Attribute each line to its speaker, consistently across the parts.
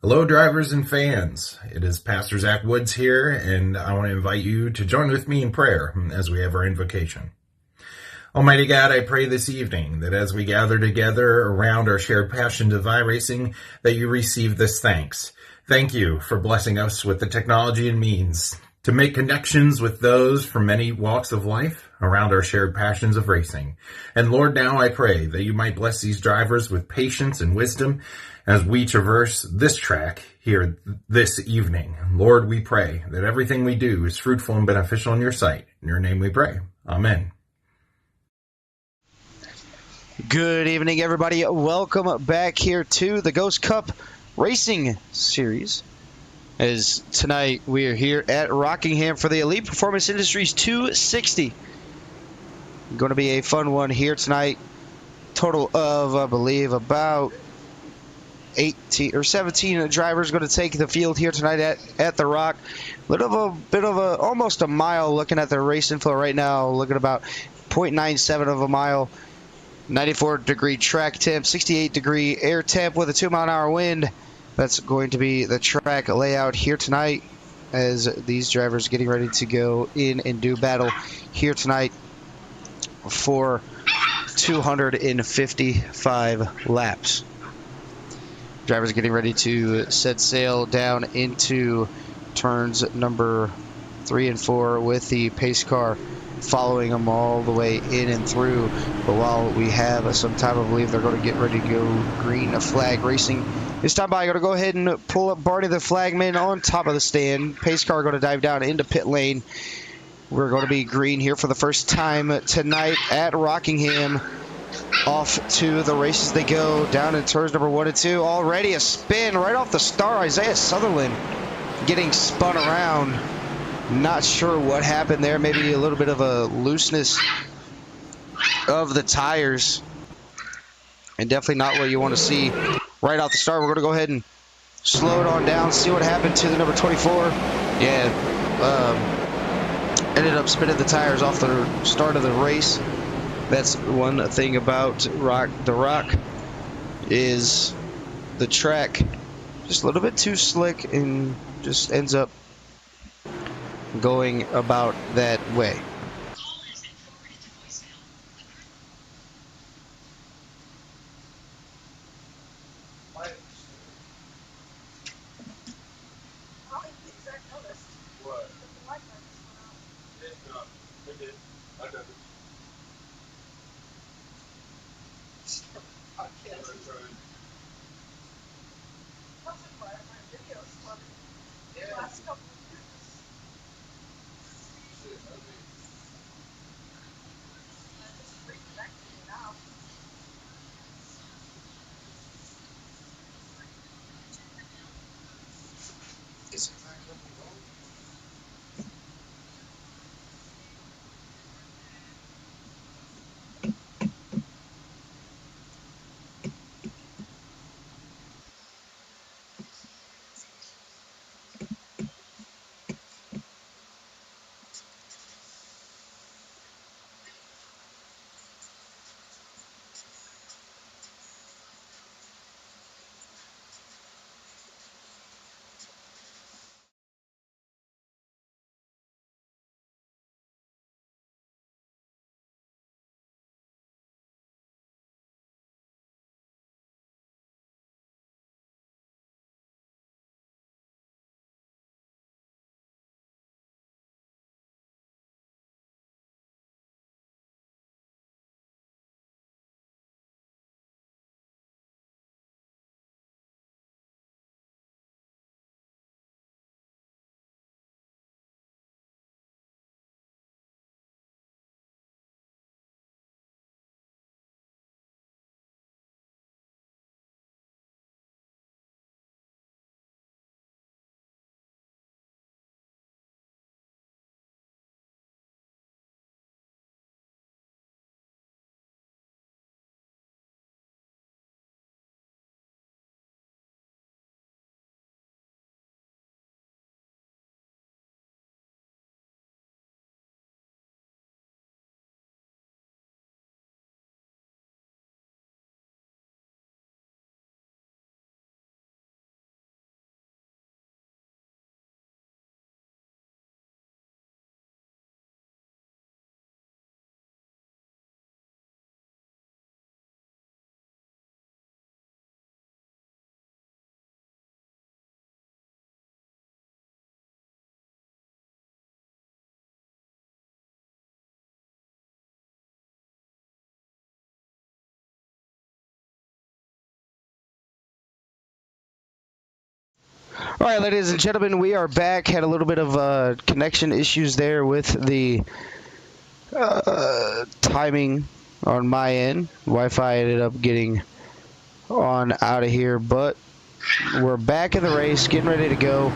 Speaker 1: Hello, drivers and fans. It is Pastor Zach Woods here, and I want to invite you to join with me in prayer as we have our invocation. Almighty God, I pray this evening that as we gather together around our shared passion to iRacing, that you receive this thanks. Thank you for blessing us with the technology and means to make connections with those from many walks of life around our shared passions of racing. And Lord, now I pray that you might bless these drivers with patience and wisdom as we traverse this track here this evening. Lord, we pray that everything we do is fruitful and beneficial in your sight. In your name we pray. Amen.
Speaker 2: Good evening, everybody. Welcome back here to the Ghost Cup Racing Series. As tonight we are here at Rockingham for the Elite Performance Industries 260. Going to be a fun one here tonight. Total of, I believe, about 18 or 17 drivers going to take the field here tonight at the Rock. Bit of a almost a mile. Looking at the race info right now, looking at about 0.97 of a mile. 94-degree track temp, 68-degree air temp with a 2-mile-an-hour wind. That's going to be the track layout here tonight as these drivers getting ready to go in and do battle here tonight for 255 laps. Drivers getting ready to set sail down into turns number 3 and 4 with the pace car following them all the way in and through. But while we have some time, I believe they're going to get ready to go green flag racing. This time by, going to go ahead and pull up Barney the flagman on top of the stand. Pace car going to dive down into pit lane. We're going to be green here for the first time tonight at Rockingham. Off to the races they go, down in turns number 1 and 2. Already a spin right off the start. Isaiah Sutherland getting spun around. Not sure what happened there. Maybe a little bit of a looseness of the tires. And definitely not what you want to see right off the start. We're going to go ahead and slow it on down, see what happened to the number 24. Yeah, ended up spinning the tires off the start of the race. That's one thing about the Rock is the track just a little bit too slick and just ends up going about that way. All right, ladies and gentlemen, we are back. Had a little bit of connection issues there with the timing on my end. Wi-Fi ended up getting on out of here, but we're back in the race, getting ready to go.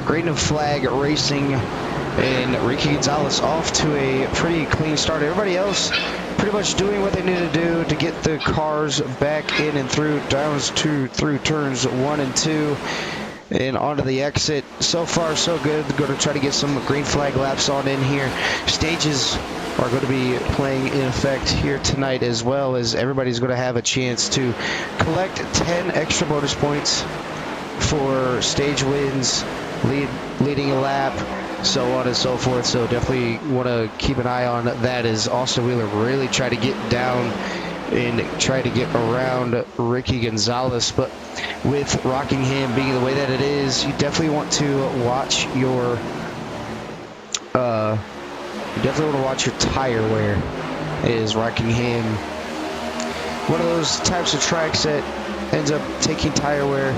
Speaker 2: Green and flag racing, and Ricky Gonzalez off to a pretty clean start. Everybody else pretty much doing what they need to do to get the cars back in and through through turns 1 and 2 and onto the exit. So far, so good. Going to try to get some green flag laps on in here. Stages are going to be playing in effect here tonight, as well as everybody's going to have a chance to collect 10 extra bonus points for stage wins, leading a lap, so on and so forth. So definitely want to keep an eye on that, as Austin Wheeler really try to get down and try to get around Ricky Gonzalez. But with Rockingham being the way that it is, you definitely want to watch your tire wear. Is Rockingham one of those types of tracks that ends up taking tire wear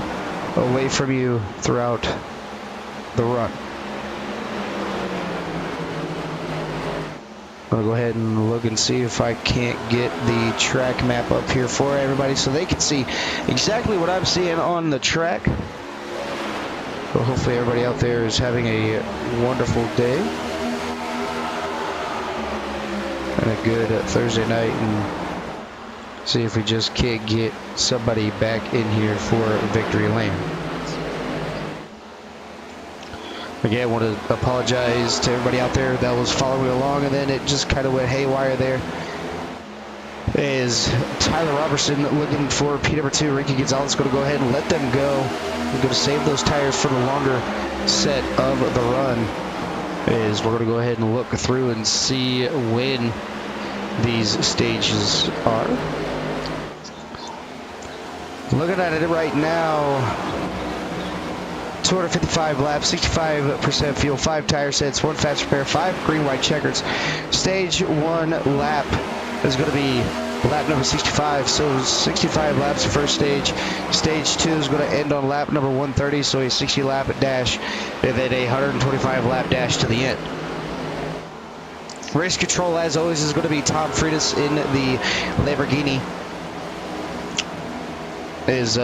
Speaker 2: away from you throughout the run? I'll go ahead and look and see if I can't get the track map up here for everybody so they can see exactly what I'm seeing on the track. Well, hopefully everybody out there is having a wonderful day and a good Thursday night, and see if we just can't get somebody back in here for victory lane. Again, I want to apologize to everybody out there that was following along, and then it just kind of went haywire there. Is Tyler Robertson looking for P2? Ricky Gonzalez going to go ahead and let them go. We're going to save those tires for the longer set of the run. Is we're going to go ahead and look through and see when these stages are. Looking at it right now, 255 laps, 65% fuel, 5 tire sets, 1 fast repair, 5 green white checkers. Stage 1 lap is going to be lap number 65, so 65 laps the first stage. Stage 2 is going to end on lap number 130, so a 60 lap dash, and then a 125 lap dash to the end. Race control, as always, is going to be Tom Freitas in the Lamborghini. Is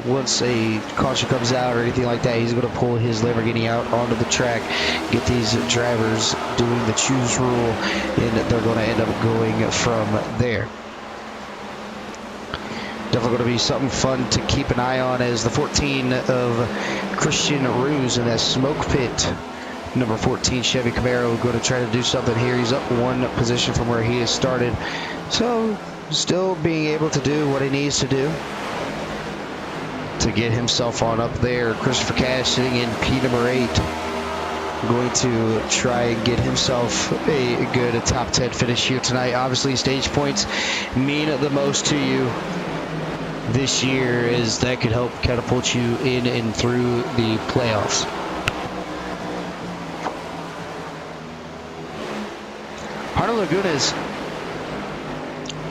Speaker 2: once a caution comes out or anything like that, he's going to pull his Lamborghini out onto the track, get these drivers doing the choose rule, and they're going to end up going from there. Definitely going to be something fun to keep an eye on, as the 14 of Christian Ruse in that smoke pit. Number 14 Chevy Camaro going to try to do something here. He's up 1 position from where he has started, so still being able to do what he needs to do to get himself on up there. Christopher Cash sitting in P number 8, going to try and get himself a good top 10 finish here tonight. Obviously, stage points mean the most to you this year, as that could help catapult you in and through the playoffs. Harlan Lagunas,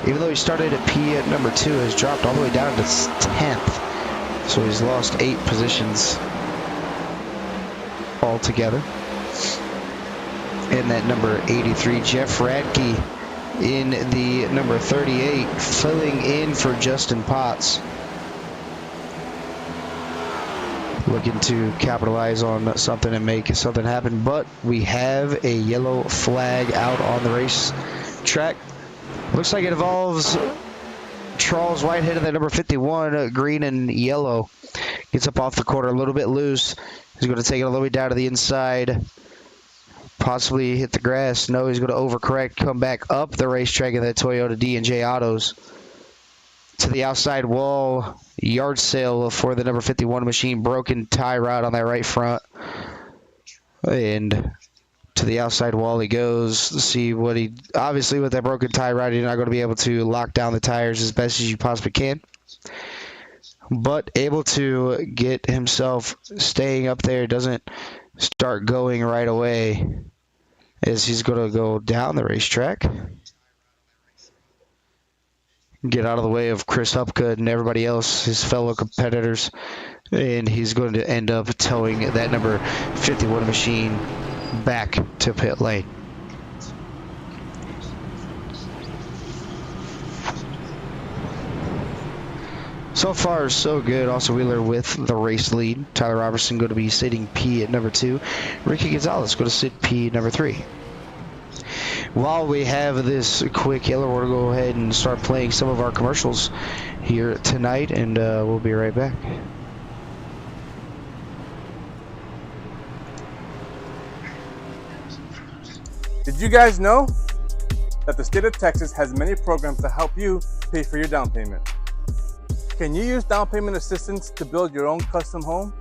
Speaker 2: even though he started at P at number 2, has dropped all the way down to 10th. So he's lost 8 positions altogether. And that number 83, Jeff Radke in the number 38, filling in for Justin Potts. Looking to capitalize on something and make something happen. But we have a yellow flag out on the race track. Looks like it involves Charles Whitehead in that number 51, green and yellow. Gets up off the corner a little bit loose. He's going to take it a little bit down to the inside. Possibly hit the grass. No, he's going to overcorrect, come back up the racetrack in that Toyota D&J Autos. To the outside wall, yard sale for the number 51 machine. Broken tie rod on that right front. And to the outside wall he goes. Let's see what he... Obviously, with that broken tie rod, you're not going to be able to lock down the tires as best as you possibly can. But able to get himself staying up there. Doesn't start going right away, as he's going to go down the racetrack. Get out of the way of Chris Hupka and everybody else, his fellow competitors. And he's going to end up towing that number 51 machine back to pit lane. So far, so good. Austin Wheeler with the race lead. Tyler Robertson going to be sitting P at number 2. Ricky Gonzalez going to sit P at number 3. While we have this quick yellow, we're going to go ahead and start playing some of our commercials here tonight, and we'll be right back.
Speaker 3: Did you guys know that the state of Texas has many programs to help you pay for your down payment? Can you use down payment assistance to build your own custom home?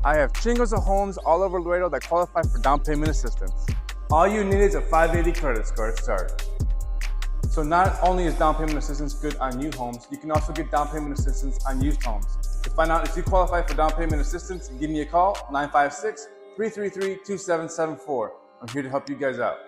Speaker 3: I have chingos of homes all over Laredo that qualify for down payment assistance. All you need is a 580 credit score to start. So not only is down payment assistance good on new homes, you can also get down payment assistance on used homes. To find out if you qualify for down payment assistance, give me a call, 956-333-2774. I'm here to help you guys out.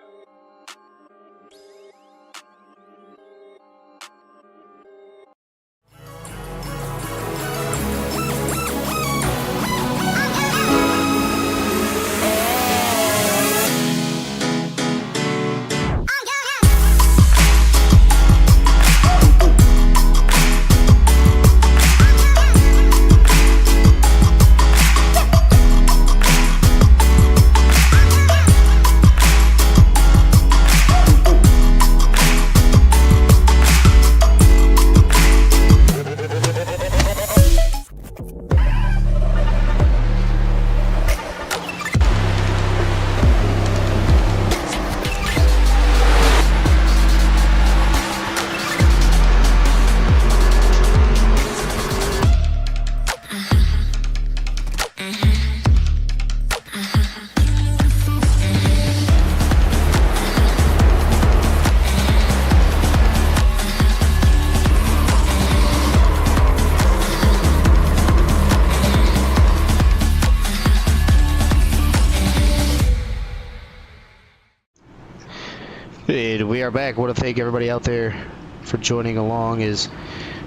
Speaker 2: And we are back. I want to thank everybody out there for joining along. Is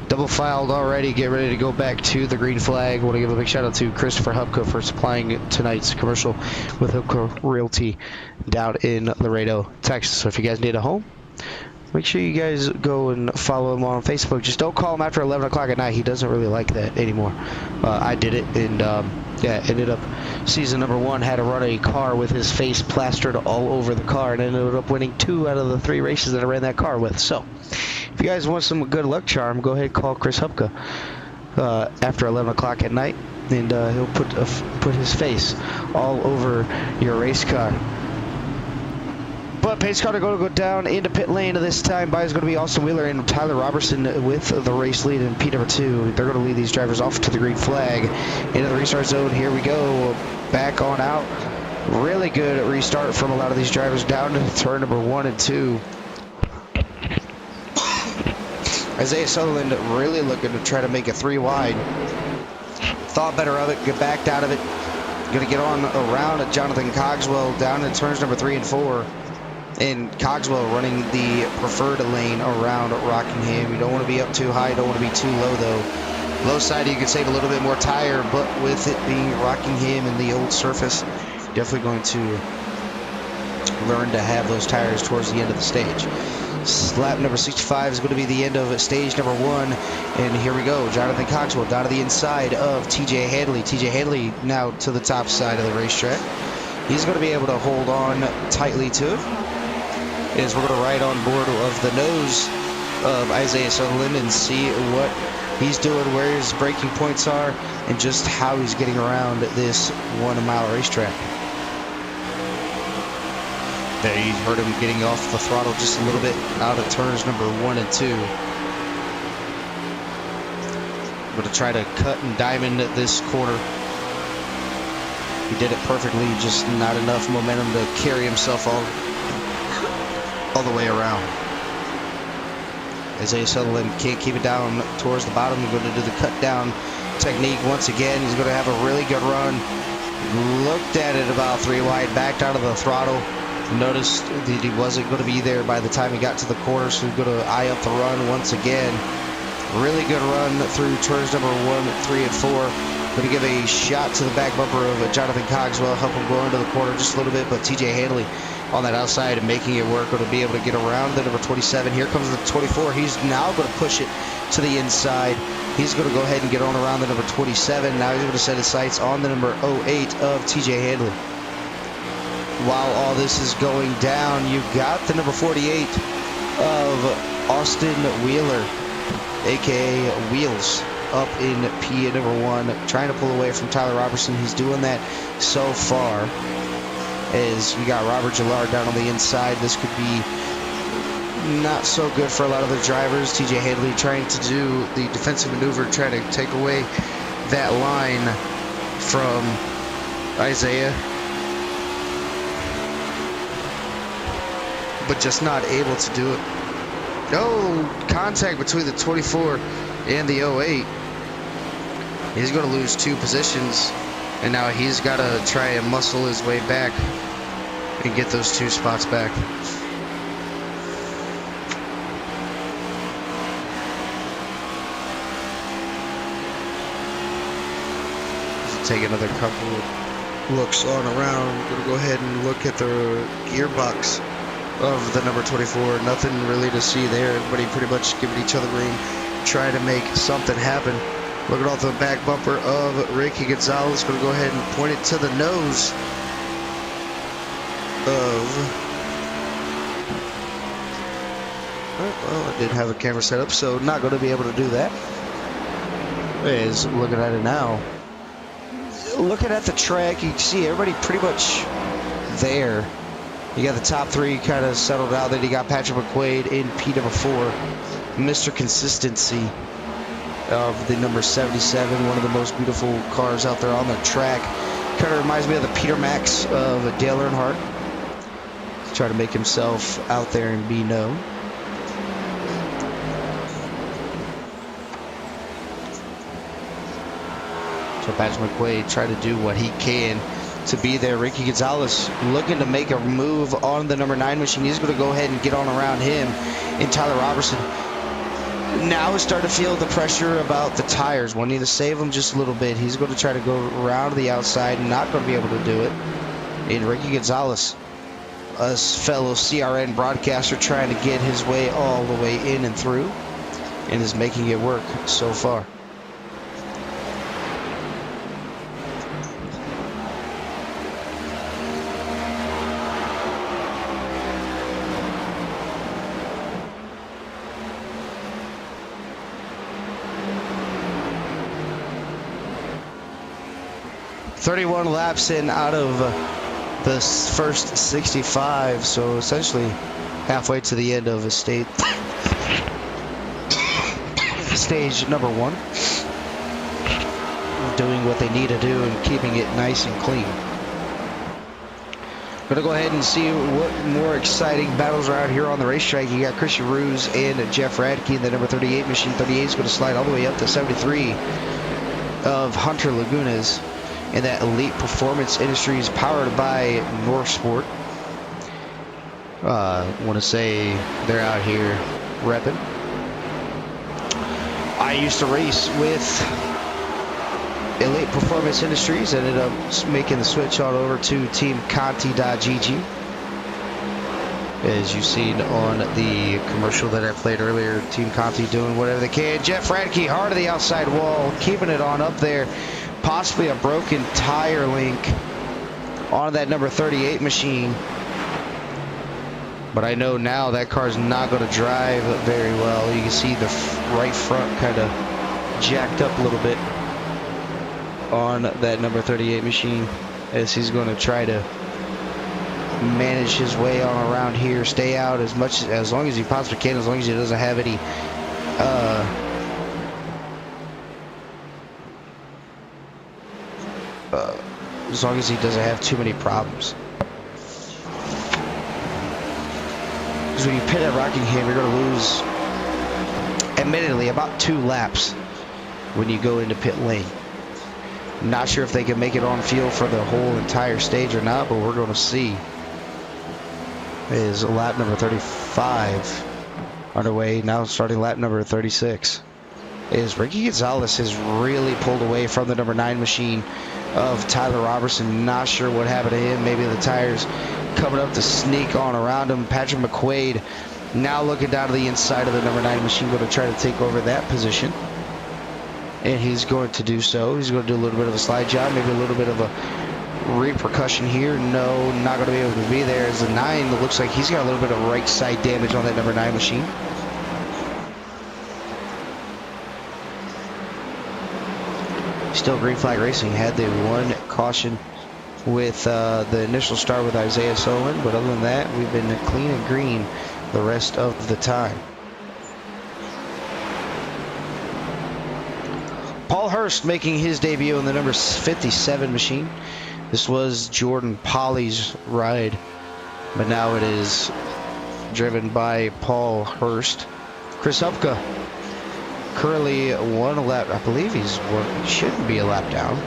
Speaker 2: double filed already. Get ready to go back to the green flag. I want to give a big shout out to Christopher Hubka for supplying tonight's commercial with Hubka Realty down in Laredo, Texas. So if you guys need a home, make sure you guys go and follow him on Facebook. Just don't call him after 11 o'clock at night. He doesn't really like that anymore. I did it, and yeah, ended up season number 1, had to run a car with his face plastered all over the car, and ended up winning 2 out of the 3 races that I ran that car with. So if you guys want some good luck charm, go ahead and call Chris Hupka after 11 o'clock at night, and he'll put his face all over your race car. But pace car are going to go down into pit lane this time. By is going to be Austin Wheeler and Tyler Robertson with the race lead in P number 2. They're going to lead these drivers off to the green flag. Into the restart zone. Here we go. Back on out. Really good restart from a lot of these drivers down to turn number 1 and 2. Isaiah Sutherland really looking to try to make a 3 wide. Thought better of it. Get backed out of it. Going to get on around Jonathan Cogswell down in turns number 3 and 4. And Cogswell running the preferred lane around Rockingham. You don't want to be up too high, don't want to be too low though. Low side you can save a little bit more tire, but with it being Rockingham and the old surface, definitely going to learn to have those tires towards the end of the stage. Lap number 65 is going to be the end of stage number 1. And here we go. Jonathan Cogswell down to the inside of TJ Hadley. TJ Hadley now to the top side of the racetrack. He's going to be able to hold on tightly to it, as we're going to ride on board of the nose of Isaiah Sutherland and see what he's doing, where his braking points are, and just how he's getting around this 1 mile racetrack. There you heard him getting off the throttle just a little bit out of turns number 1 and 2. Going to try to cut and diamond this corner. He did it perfectly, just not enough momentum to carry himself all the way around. Isaiah Sutherland can't keep it down towards the bottom. He's going to do the cut down technique once again. He's going to have a really good run. Looked at it about 3 wide, backed out of the throttle. Noticed that he wasn't going to be there by the time he got to the corner, so he's going to eye up the run once again. Really good run through turns number 1, 3, and 4. Going to give a shot to the back bumper of Jonathan Cogswell, help him go into the corner just a little bit, but TJ Hanley on that outside and making it work, going to be able to get around the number 27. Here comes the 24. He's now going to push it to the inside. He's going to go ahead and get on around the number 27. Now he's going to set his sights on the number 08 of TJ Hanley. While all this is going down, you've got the number 48 of Austin Wheeler, aka Wheels, up in P number 1, trying to pull away from Tyler Robertson. He's doing that so far. As we got Robert Gillard down on the inside. This could be not so good for a lot of the drivers. TJ Hanley trying to do the defensive maneuver, trying to take away that line from Isaiah, but just not able to do it. No contact between the 24 and the 08. He's going to lose 2 positions, and now he's got to try and muscle his way back and get those 2 spots back. Take another couple of looks on around. Going to go ahead and look at the gearbox of the number 24. Nothing really to see there. Everybody pretty much giving each other room, trying to make something happen. Look at all the back bumper of Ricky Gonzalez. Going to go ahead and point it to the nose of... Well, I didn't have a camera set up, so not going to be able to do that. Is looking at it now. Looking at the track, you can see everybody pretty much there. You got the top 3 kind of settled out. Then you got Patrick McQuaid in P number 4. Mr. Consistency of the number 77, one of the most beautiful cars out there on the track. Kind of reminds me of the Peter Max of Dale Earnhardt. Try to make himself out there and be known. So Patrick McQuaid try to do what he can to be there. Ricky Gonzalez looking to make a move on the number 9 machine. He's going to go ahead and get on around him. And Tyler Robertson now is starting to feel the pressure about the tires, wanting to save them just a little bit. He's going to try to go around to the outside, not going to be able to do it. And Ricky Gonzalez, a fellow CRN broadcaster, trying to get his way all the way in and through, and is making it work so far. "31 laps in out of the first 65, so essentially halfway to the end of a stage number 1. Doing what they need to do and keeping it nice and clean. Gonna go ahead and see what more exciting battles are out here on the racetrack. You got Christian Ruse and Jeff Radke in the number 38 machine. 38 is going to slide all the way up to 73 of Hunter Lagunas. And that Elite Performance Industries powered by Northsport. Want to say they're out here repping. I used to race with Elite Performance Industries. Ended up making the switch on over to Team Conti.gg. As you've seen on the commercial that I played earlier, Team Conti doing whatever they can. Jeff Radke hard to the outside wall, keeping it on up there. Possibly a broken tire link on that number 38 machine. But I know now that car's not going to drive very well. You can see the right front kind of jacked up a little bit on that number 38 machine, as he's going to try to manage his way on around here, stay out as long as he possibly can, as long as he doesn't have any as long as he doesn't have too many problems. Because when you pit at Rockingham, you're going to lose, admittedly, about 2 laps when you go into pit lane. Not sure if they can make it on field for the whole entire stage or not, but we're going to see. Is lap number 35 underway, now starting lap number 36. is Ricky Gonzalez has really pulled away from the number 9 machine of Tyler Robertson. Not sure what happened to him. Maybe the tires coming up to sneak on around him. Patrick McQuaid now looking down to the inside of the number 9 machine, going to try to take over that position. And he's going to do so. He's going to do a little bit of a slide job, maybe a little bit of a repercussion here. No, not going to be able to be there. As the 9 looks like he's got a little bit of right side damage on that number 9 machine. Still green flag racing. Had the one caution with the initial start with Isaiah Sullivan, but other than that, we've been clean and green the rest of the time. Paul Hurst making his debut in the number 57 machine. This was Jordan Polly's ride, but now it is driven by Paul Hurst. Chris Hupka currently 1 lap. I believe he shouldn't be a lap down,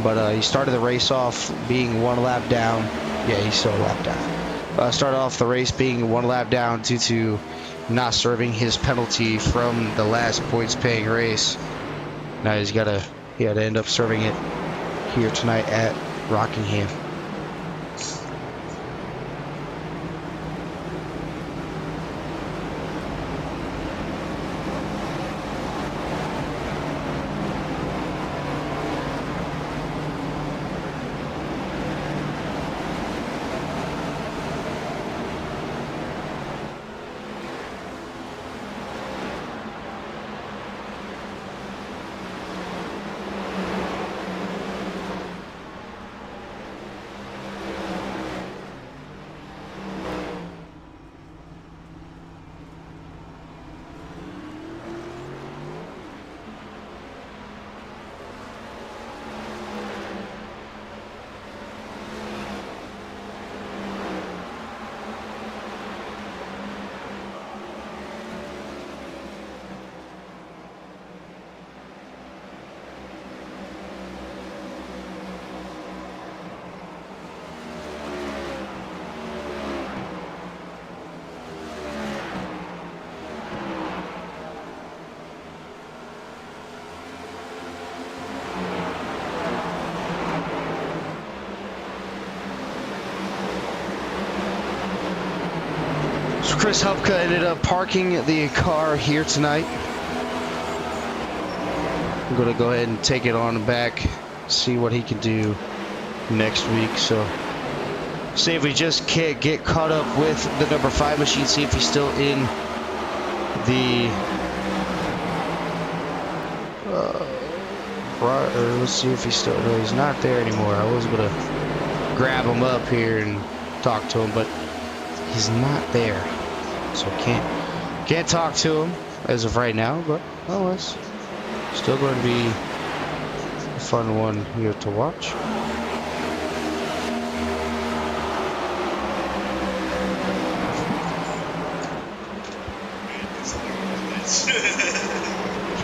Speaker 2: but he started the race off being 1 lap down. Yeah, he's still a lap down. Started off the race being 1 lap down due to not serving his penalty from the last points paying race. Now he had to end up serving it here tonight at Rockingham. Chris Hupka ended up parking the car here tonight. I'm going to go ahead and take it on back, see what he can do next week. So, see if we just can't get caught up with the number 5 machine, see if he's still in the let's see if he's still, no, he's not there anymore. I was going to grab him up here and talk to him, but he's not there. So can't talk to him as of right now, but it's still going to be a fun one here to watch.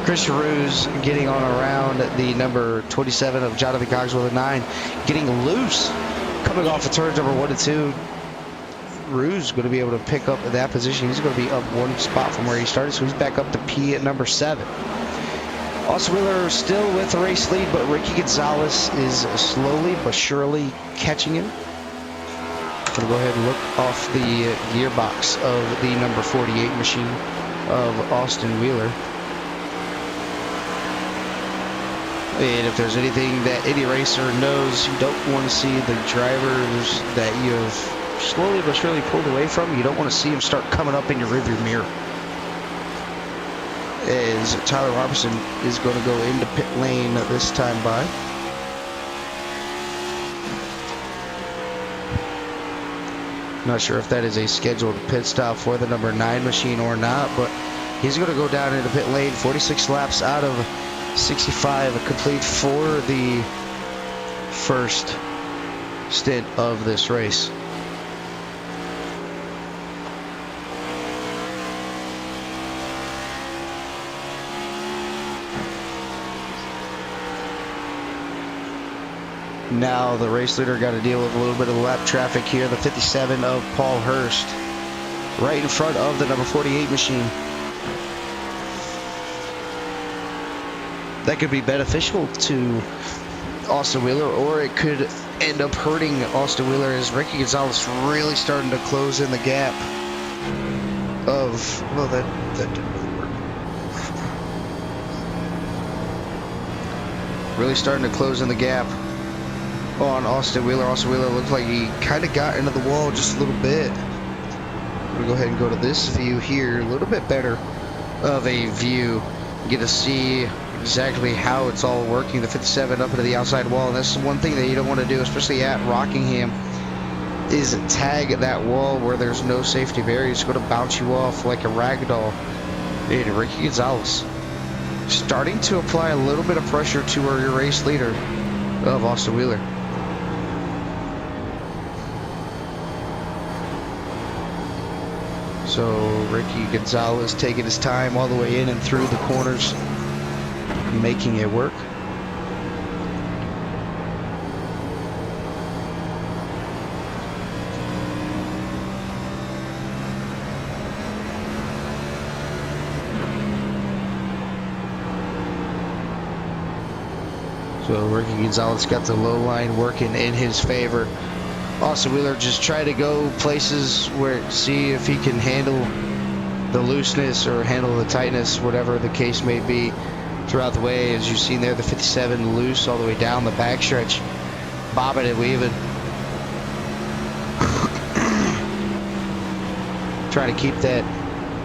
Speaker 2: Chris Ruse getting on around the number 27 of Jonathan Cogswell at 9, getting loose, coming off of turns number 1 and 2. Ruse going to be able to pick up that position. He's going to be up 1 spot from where he started, so he's back up to P at number 7. Austin Wheeler still with the race lead, but Ricky Gonzalez is slowly but surely catching him. Going to go ahead and look off the gearbox of the number 48 machine of Austin Wheeler. And if there's anything that any racer knows you don't want to see the drivers that you have slowly but surely pulled away from, you don't want to see him start coming up in your rearview mirror. As Tyler Robertson is going to go into pit lane this time by. Not sure if that is a scheduled pit stop for the number 9 machine or not, but he's going to go down into pit lane. 46 laps out of 65 complete for the first stint of this race. Now the race leader got to deal with a little bit of lap traffic here. The 57 of Paul Hurst right in front of the number 48 machine. that could be beneficial to Austin Wheeler, or it could end up hurting Austin Wheeler, as Ricky Gonzalez really starting to close in the gap of, well, that didn't really work. Really starting to close in the gap on Austin Wheeler. Austin Wheeler looked like he kind of got into the wall just a little bit. I'm going to go ahead and go to this view here, a little bit better of a view. You get to see exactly how it's all working. The 57 up into the outside wall, and that's one thing that you don't want to do, especially at Rockingham, is tag that wall where there's no safety barrier. It's going to bounce you off like a rag doll. And Ricky Gonzalez starting to apply a little bit of pressure to your race leader of Austin Wheeler. So Ricky Gonzalez taking his time all the way in and through the corners, making it work. So Ricky Gonzalez got the low line working in his favor. Austin Wheeler just try to go places where, see if he can handle the looseness or handle the tightness, whatever the case may be, throughout the way. As you've seen there, the 57 loose all the way down the backstretch, bobbing and weaving. Trying to keep that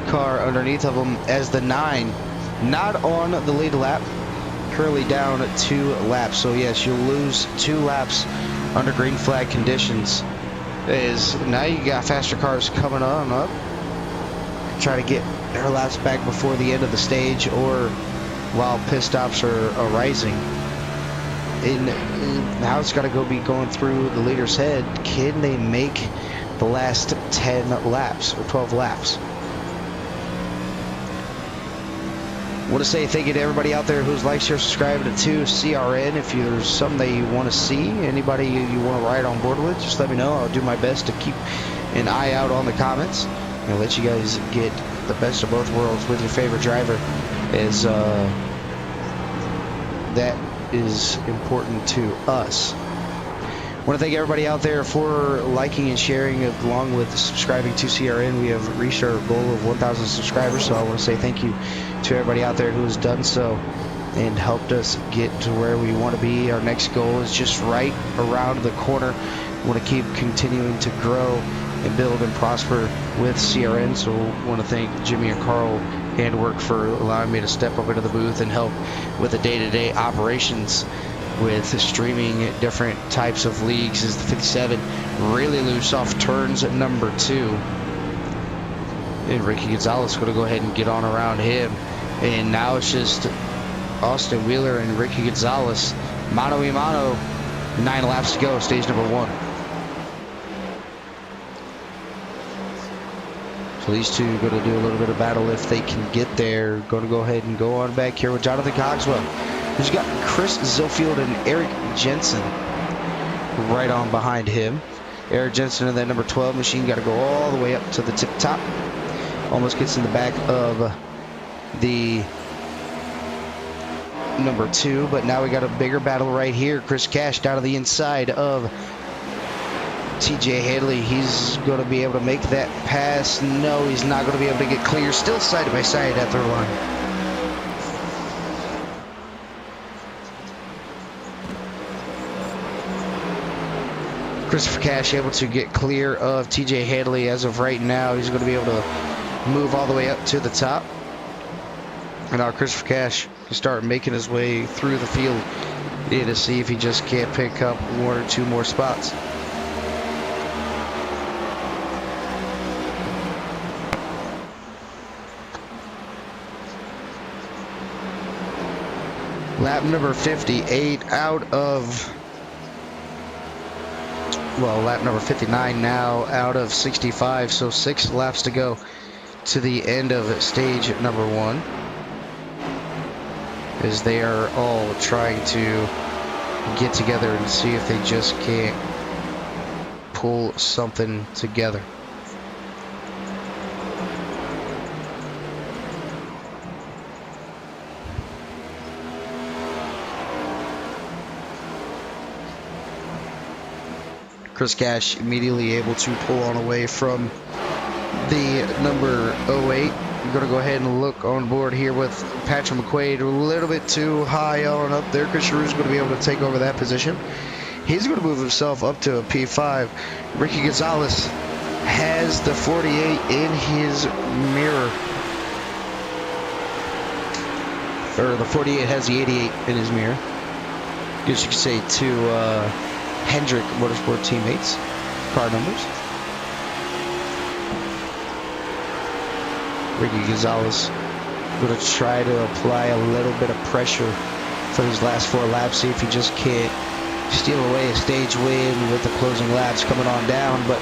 Speaker 2: car underneath of him, as the 9 not on the lead lap, currently down 2 laps. So yes, you'll lose 2 laps under green flag conditions, is now you got faster cars coming on up, try to get their laps back before the end of the stage, or while pit stops are arising. And now it's got to be going through the leader's head. Can they make the last 10 laps or 12 laps? I want to say thank you to everybody out there who's liked, share, subscribed to CRN. If there's something that you want to see, anybody you want to ride on board with, just let me know. I'll do my best to keep an eye out on the comments and let you guys get the best of both worlds with your favorite driver, as that is important to us. I want to thank everybody out there for liking and sharing, along with subscribing to CRN. We have reached our goal of 1,000 subscribers, so I want to say thank you to everybody out there who has done so and helped us get to where we want to be. Our next goal is just right around the corner. We want to keep continuing to grow and build and prosper with CRN, so I want to thank Jimmy and Carl Handwork for allowing me to step up into the booth and help with the day-to-day operations with streaming different types of leagues. Is the 57 really loose off turns at number 2, and Ricky Gonzalez going to go ahead and get on around him, and now it's just Austin Wheeler and Ricky Gonzalez mano a mano. 9 laps to go, stage number 1. So these two are going to do a little bit of battle if they can get there. Going to go ahead and go on back here with Jonathan Cogswell, who's got Chris Zilfield and Eric Jensen right on behind him. Eric Jensen in that number 12 machine got to go all the way up to the tip top. Almost gets in the back of the number 2, but now we got a bigger battle right here. Chris Cash down to the inside of TJ Hadley. He's going to be able to make that pass. No, he's not going to be able to get clear. Still side by side at their line. Christopher Cash able to get clear of TJ Hadley as of right now. He's going to be able to move all the way up to the top. And now Christopher Cash can start making his way through the field to see if he just can't pick up 1 or 2 more spots. Lap number 58 out of, well, lap number 59 now out of 65. So 6 laps to go to the end of stage number 1, as they are all trying to get together and see if they just can't pull something together. Chris Cash immediately able to pull on away from the number 08. We're going to go ahead and look on board here with Patrick McQuaid a little bit too high on up there. Christian Rue's going to be able to take over that position. He's going to move himself up to a P5. Ricky Gonzalez has the 48 in his mirror. Or the 48 has the 88 in his mirror. I guess you could say to Hendrick Motorsport teammates. Car numbers. Ricky Gonzalez going to try to apply a little bit of pressure for these last 4 laps. See if he just can't steal away a stage win with the closing laps coming on down. But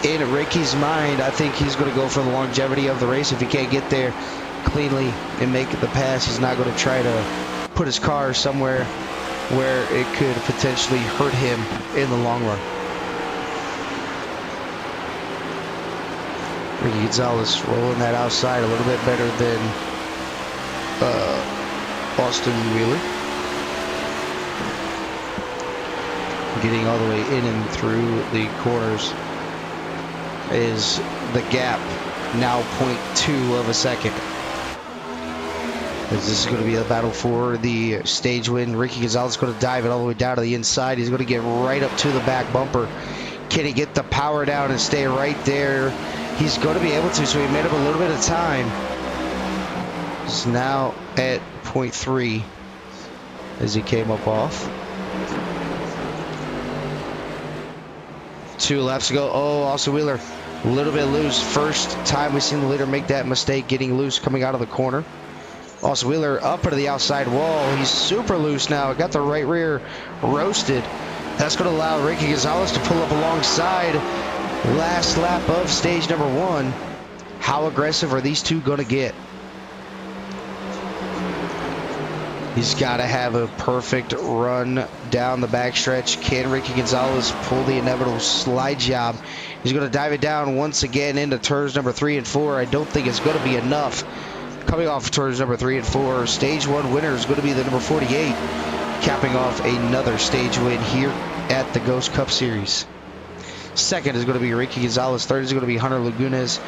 Speaker 2: in Ricky's mind, I think he's going to go for the longevity of the race. If he can't get there cleanly and make the pass, he's not going to try to put his car somewhere where it could potentially hurt him in the long run. Ricky Gonzalez rolling that outside a little bit better than Austin Wheeler. Getting all the way in and through the corners is the gap, now 0.2 of a second. This is going to be a battle for the stage win. Ricky Gonzalez is going to dive it all the way down to the inside. He's going to get right up to the back bumper. Can he get the power down and stay right there? He's going to be able to, so he made up a little bit of time. He's now at 0.3 as he came up off. 2 laps to go. Oh, Austin Wheeler, a little bit loose. First time we've seen the leader make that mistake, getting loose coming out of the corner. Austin Wheeler up into the outside wall. He's super loose now. Got the right rear roasted. That's going to allow Ricky Gonzalez to pull up alongside. Last lap of stage number 1. How aggressive are these two going to get? He's got to have a perfect run down the backstretch. Can Ricky Gonzalez pull the inevitable slide job? He's going to dive it down once again into turns number 3 and 4. I don't think it's going to be enough. Coming off turns number 3 and 4, stage 1 winner is going to be the number 48, capping off another stage win here at the Ghost Cup Series. Second is going to be Ricky Gonzalez. Third is going to be Hunter Lagunas.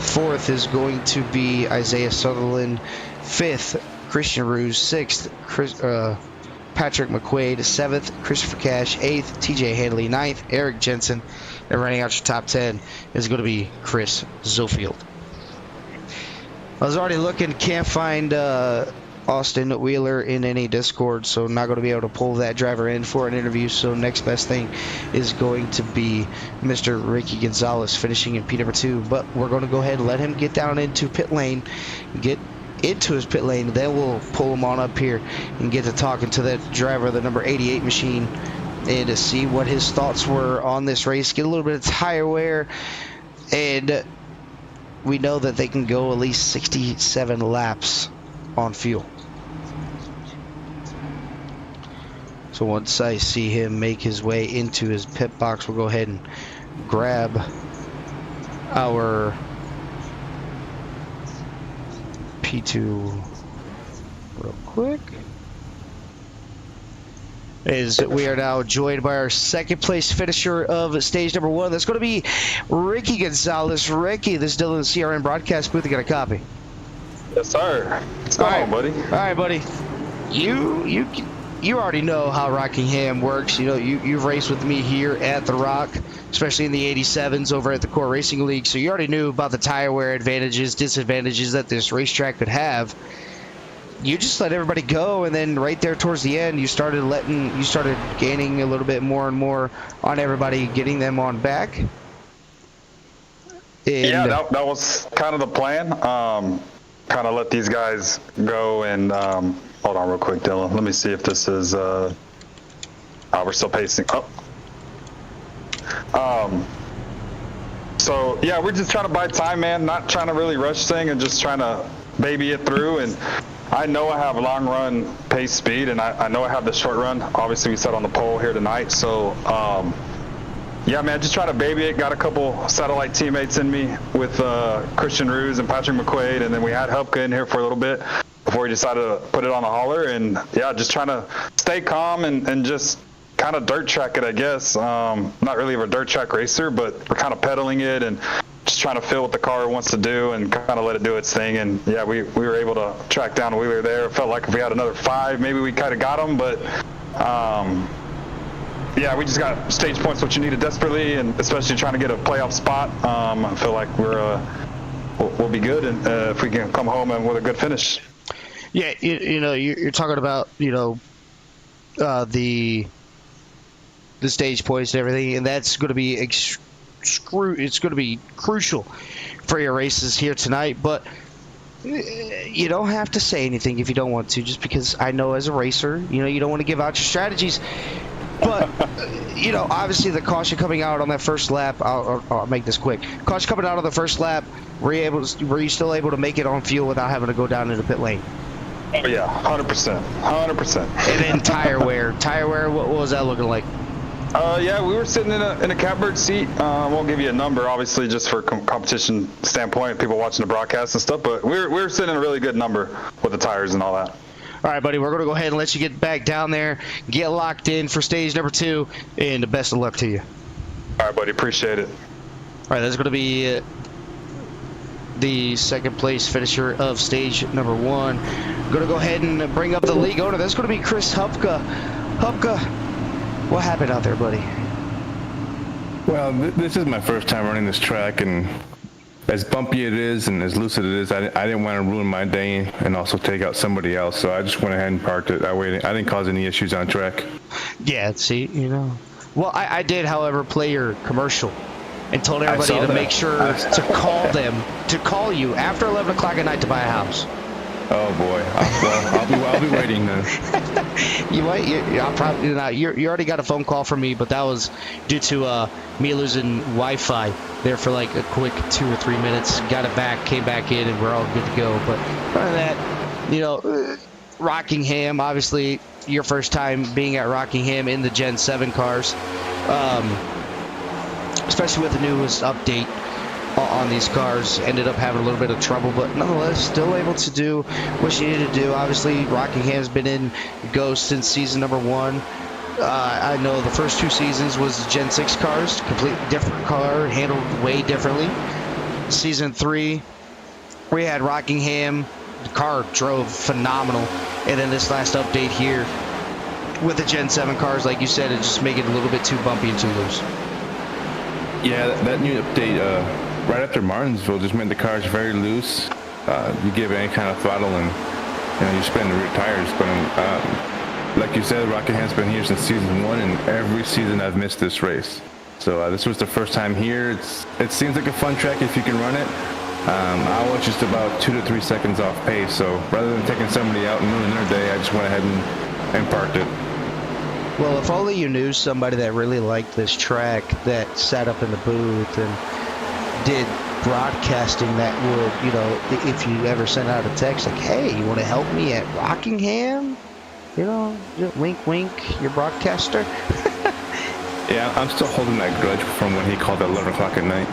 Speaker 2: Fourth is going to be Isaiah Sutherland. Fifth, Christian Ruse. Sixth, Patrick McQuaid. Seventh, Christopher Cash. Eighth, TJ Hanley. Ninth, Eric Jensen. And running out your top 10 is going to be Chris Zofield. I was already looking, can't find Austin Wheeler in any Discord, so not going to be able to pull that driver in for an interview. So next best thing is going to be Mr. Ricky Gonzalez finishing in P number 2. But we're going to go ahead and let him get down into pit lane, get into his pit lane, then we'll pull him on up here and get to talking to that driver, the number 88 machine, and to see what his thoughts were on this race, get a little bit of tire wear, and we know that they can go at least 67 laps on fuel. So once I see him make his way into his pit box, we'll go ahead and grab our P2 real quick. We are now joined by our second place finisher of stage number 1. That's going to be Ricky Gonzalez. Ricky, this is Dylan, the CRN broadcast booth. You got a copy?
Speaker 4: Yes, sir. What's going on, buddy?
Speaker 2: All right, buddy. You already know how Rockingham works. You know, you've raced with me here at the Rock, especially in the 87s over at the Core Racing League. So you already knew about the tire wear advantages, disadvantages that this racetrack could have. You just let everybody go, and then right there towards the end, you started gaining a little bit more and more on everybody, getting them on back. And
Speaker 4: yeah, that was kind of the plan. Kind of let these guys go, and hold on real quick, Dylan. Let me see if this is. We're still pacing. So yeah, we're just trying to buy time, man. Not trying to really rush thing, and just trying to baby it through. And I know I have long run pace speed, and I know I have the short run. Obviously, we sat on the pole here tonight, so yeah, man, just trying to baby it. Got a couple satellite teammates in me with Christian Ruse and Patrick McQuaid, and then we had Hupka in here for a little bit before we decided to put it on a hauler. And yeah, just trying to stay calm and just kind of dirt track it, I guess. Not really a dirt track racer, but we're kind of pedaling it and just trying to feel what the car wants to do and kind of let it do its thing. And yeah, we were able to track down Wheeler there. It felt like if we had another 5, maybe we kind of got him, but yeah, we just got stage points, what you needed desperately, and especially trying to get a playoff spot. I feel like we'll be good, and if we can come home and with a good finish.
Speaker 2: Yeah, you know, you're talking about, you know, the stage points and everything, and that's going to be it's going to be crucial for your races here tonight. But you don't have to say anything if you don't want to, just because I know as a racer, you know, you don't want to give out your strategies. But you know, obviously the caution coming out on that first lap, I'll make this quick. Caution coming out on the first lap, were you still able to make it on fuel without having to go down into the pit lane?
Speaker 4: Oh yeah, 100%, 100%.
Speaker 2: And then tire wear, what was that looking like?
Speaker 4: Yeah, we were sitting in a catbird seat. I won't give you a number, obviously, just for competition standpoint, people watching the broadcast and stuff. But we were sitting in a really good number with the tires and all that.
Speaker 2: All right, buddy, we're going to go ahead and let you get back down there, get locked in for stage number 2, and the best of luck to you.
Speaker 4: All right, buddy, appreciate it.
Speaker 2: All right, that's going to be the second place finisher of stage number 1. Going to go ahead and bring up the league owner. That's going to be Chris Hupka. Hupka, what happened out there, buddy?
Speaker 5: Well, this is my first time running this track, and as bumpy it is and as loose it is, I didn't want to ruin my day and also take out somebody else, so I just went ahead and parked it. That way I didn't cause any issues on track.
Speaker 2: Yeah, see, you know. Well, I did, however, play your commercial and told everybody to make sure to call you after 11 o'clock at night to buy a house.
Speaker 5: Oh boy, I'll be waiting then.
Speaker 2: I'll probably not. You already got a phone call from me, but that was due to me losing Wi-Fi there for like a quick 2 or 3 minutes. Got it back, came back in, and we're all good to go. But other than that, you know, Rockingham, obviously your first time being at Rockingham in the Gen 7 cars, especially with the newest update on these cars, ended up having a little bit of trouble, but nonetheless still able to do what you need to do. Obviously Rockingham's been in Ghost since season number 1. I know the first 2 seasons was Gen 6 cars, completely different car, handled way differently. Season 3 we had Rockingham, the car drove phenomenal, and then this last update here with the Gen 7 cars, like you said, it just make it a little bit too bumpy and too loose.
Speaker 5: Yeah, that new update right after Martinsville just made the cars very loose. You give it any kind of throttle and you spin the rear tires. But like you said, Rockingham's been here since season 1, and every season I've missed this race. So this was the first time here. It seems like a fun track if you can run it. I was just about 2 to 3 seconds off pace. So rather than taking somebody out and ruining their day, I just went ahead and parked it.
Speaker 2: Well, if only you knew somebody that really liked this track that sat up in the booth and did broadcasting that would, you know, if you ever sent out a text like, hey, you want to help me at Rockingham? You know, wink, wink, your broadcaster.
Speaker 5: Yeah, I'm still holding that grudge from when he called at 11 o'clock at night.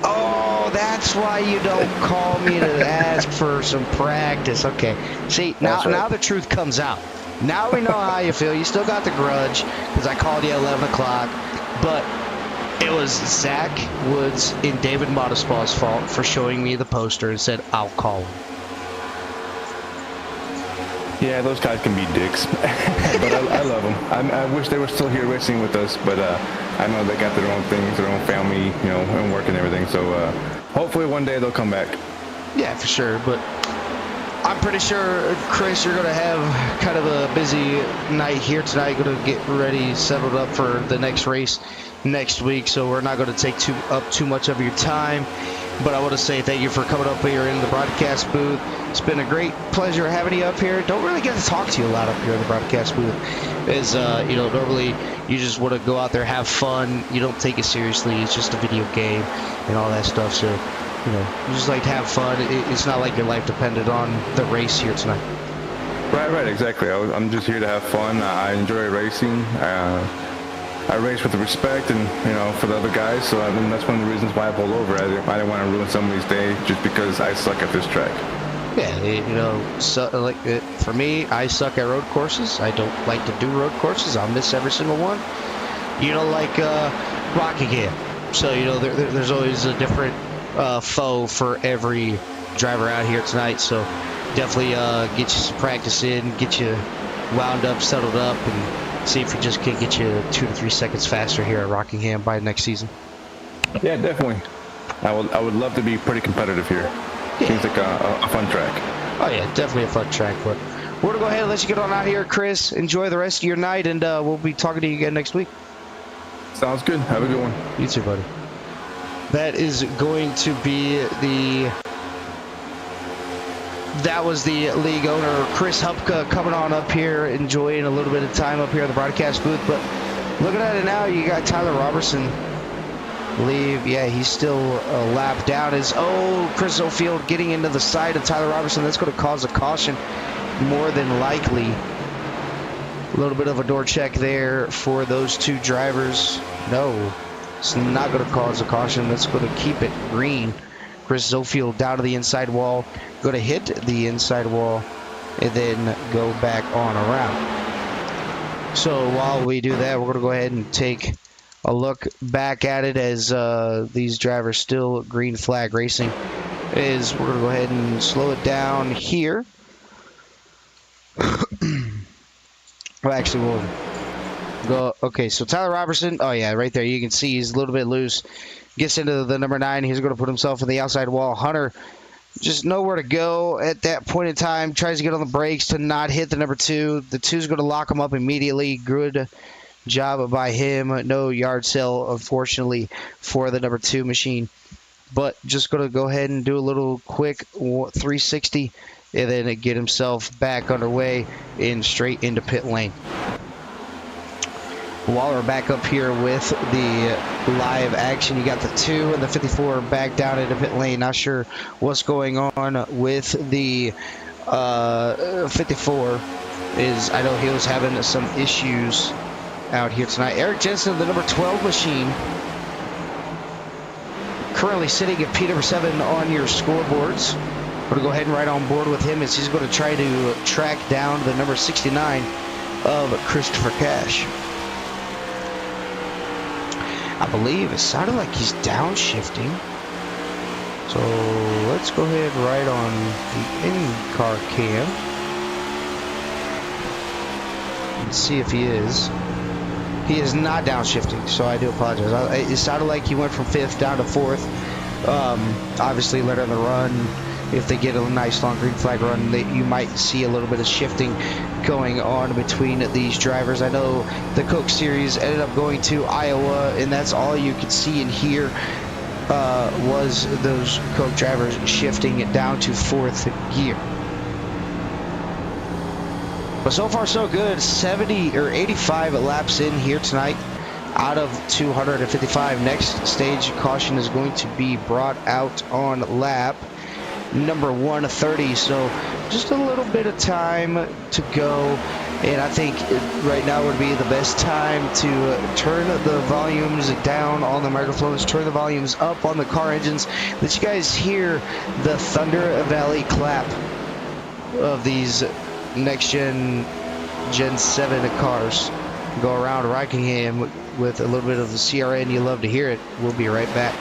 Speaker 2: Oh, that's why you don't call me to ask for some practice. Okay. See, now the truth comes out. Now we know how you feel. You still got the grudge because I called you at 11 o'clock. But it was Zach Woods and David Motospaw's fault for showing me the poster and said, I'll call him.
Speaker 5: Yeah, those guys can be dicks. But I love them. I wish they were still here racing with us. But I know they got their own things, their own family, you know, and work and everything. So hopefully one day they'll come back.
Speaker 2: Yeah, for sure. But I'm pretty sure, Chris, you're going to have kind of a busy night here tonight. You're going to get ready, settled up for the next race next week. So we're not going to take up too much of your time. But I want to say thank you for coming up here in the broadcast booth. It's been a great pleasure having you up here. Don't really get to talk to you a lot up here in the broadcast booth. As you know, normally you just want to go out there, have fun. You don't take it seriously. It's just a video game and all that stuff. So, you know, you just like to have fun. It's not like your life depended on the race here tonight.
Speaker 5: Right, exactly. I'm just here to have fun. I enjoy racing. I race with respect and, you know, for the other guys. So that's one of the reasons why I pulled over. I didn't want to ruin somebody's day just because I suck at this track.
Speaker 2: Yeah, so like for me, I suck at road courses. I don't like to do road courses. I'll miss every single one. Like Rockingham. So there's always a different foe for every driver out here tonight. So definitely get you some practice in, get you wound up, settled up, and see if we just can get you 2 to 3 seconds faster here at Rockingham by next season.
Speaker 5: Yeah, definitely. I would love to be pretty competitive here.
Speaker 2: Yeah.
Speaker 5: Seems like a fun track.
Speaker 2: Oh yeah, definitely a fun track. But we're gonna go ahead and let you get on out here, Chris. Enjoy the rest of your night, and we'll be talking to you again next week.
Speaker 5: Sounds good. Have a good one.
Speaker 2: You too, buddy. That is going to be that was the league owner, Chris Hupka, coming on up here, enjoying a little bit of time up here at the broadcast booth. But looking at it now, you got Tyler Robertson leave. Yeah, he's still a lap down. Chris Ofield getting into the side of Tyler Robertson. That's going to cause a caution more than likely. A little bit of a door check there for those two drivers. No, it's not going to cause a caution. That's going to keep it green. Chris Zofield down to the inside wall. Going to hit the inside wall and then go back on around. So while we do that, we're going to go ahead and take a look back at it as these drivers still green flag racing. We're going to go ahead and slow it down here. Well, actually, we'll go. Okay, so Tyler Robertson. Oh, yeah, right there. You can see he's a little bit loose. Gets into the number 9. He's going to put himself in the outside wall. Hunter just nowhere to go at that point in time. Tries to get on the brakes to not hit the number 2. The 2's going to lock him up immediately. Good job by him. No yard sale, unfortunately, for the number 2 machine. But just going to go ahead and do a little quick 360 and then get himself back underway and straight into pit lane. While we're back up here with the live action, you got the 2 and the 54 back down into pit lane. Not sure what's going on with the 54. I know he was having some issues out here tonight. Eric Jensen, the number 12 machine, currently sitting at P number 7 on your scoreboards. We're going to go ahead and ride on board with him as he's going to try to track down the number 69 of Christopher Cash. I believe it sounded like he's downshifting. So let's go ahead and ride on the in-car cam and see if he is. He is not downshifting, so I do apologize. It sounded like he went from 5th down to 4th. Obviously, later in the run, if they get a nice long green flag run, you might see a little bit of shifting going on between these drivers. I know the Coke Series ended up going to Iowa, and that's all you could see and hear was those Coke drivers shifting it down to 4th gear. But so far so good. 70 or 85 laps in here tonight out of 255. Next stage caution is going to be brought out on lap number 130. So just a little bit of time to go, and I think right now would be the best time to turn the volumes down on the microphones, turn the volumes up on the car engines. Let you guys hear the Thunder Valley clap of these next gen 7 cars go around Rockingham with a little bit of the CRN. You love to hear it. We'll be right back.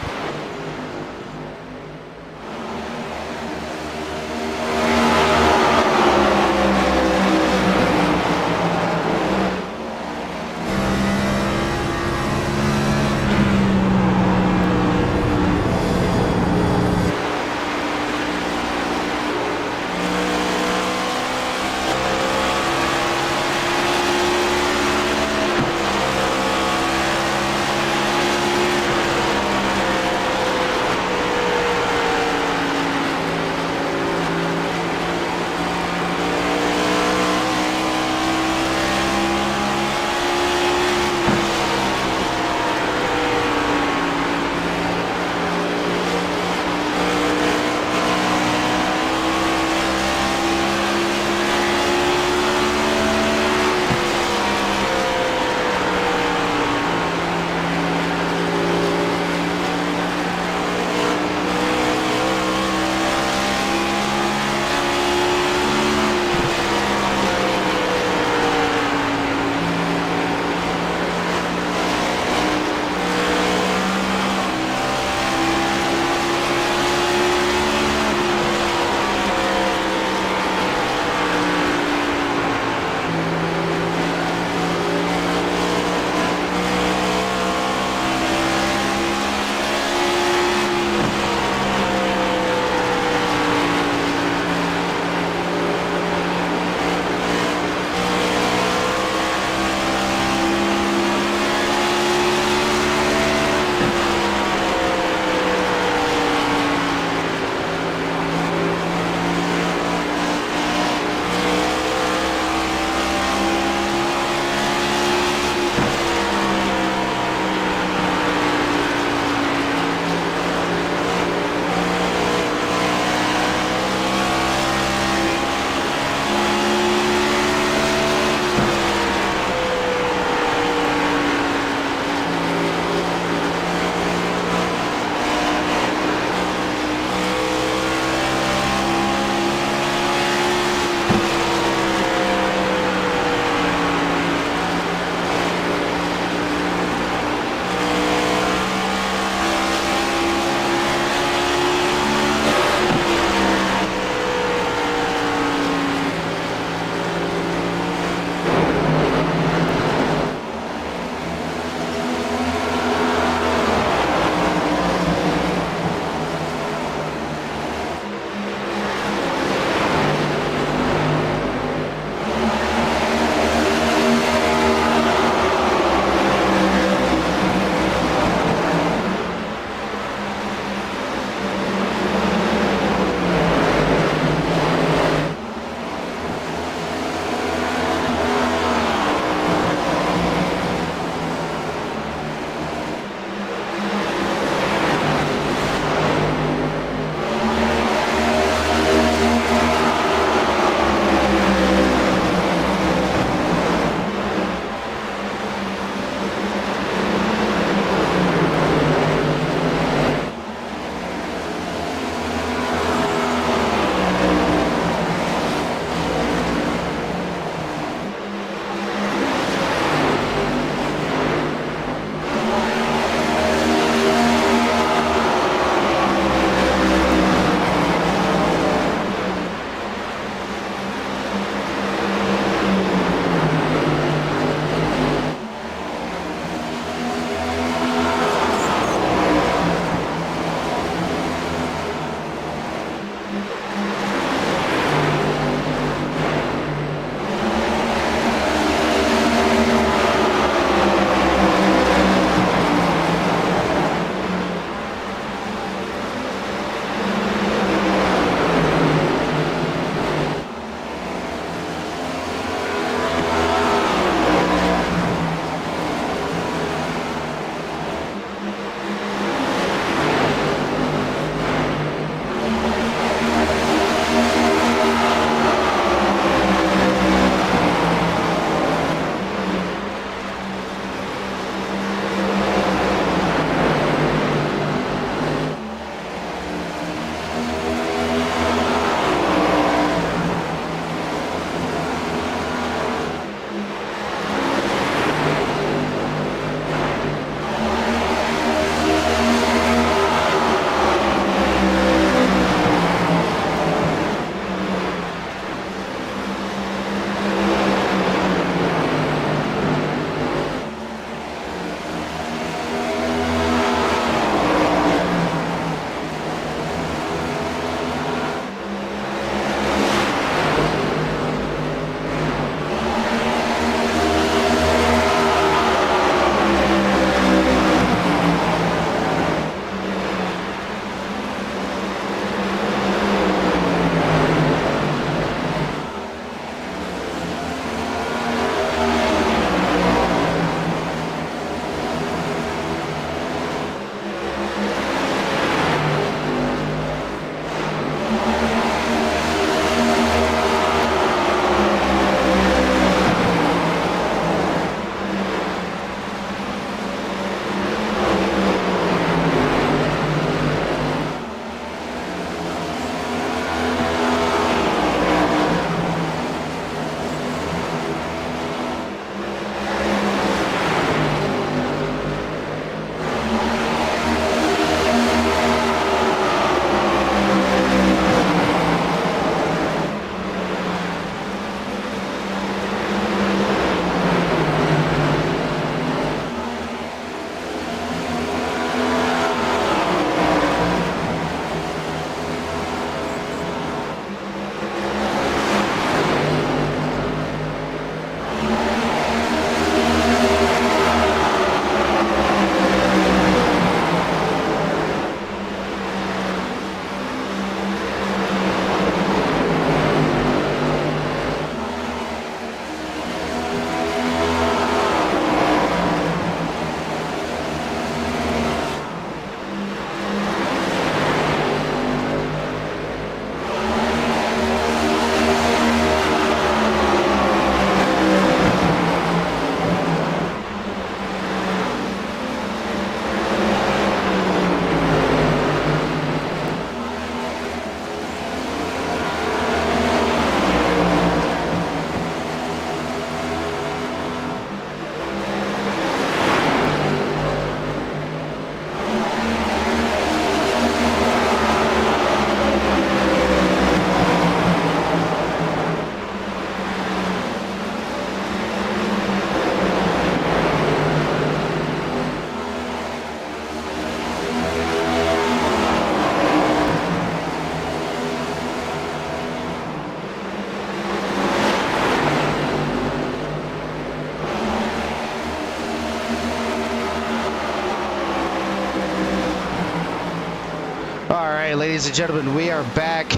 Speaker 2: ladies and gentlemen, we are back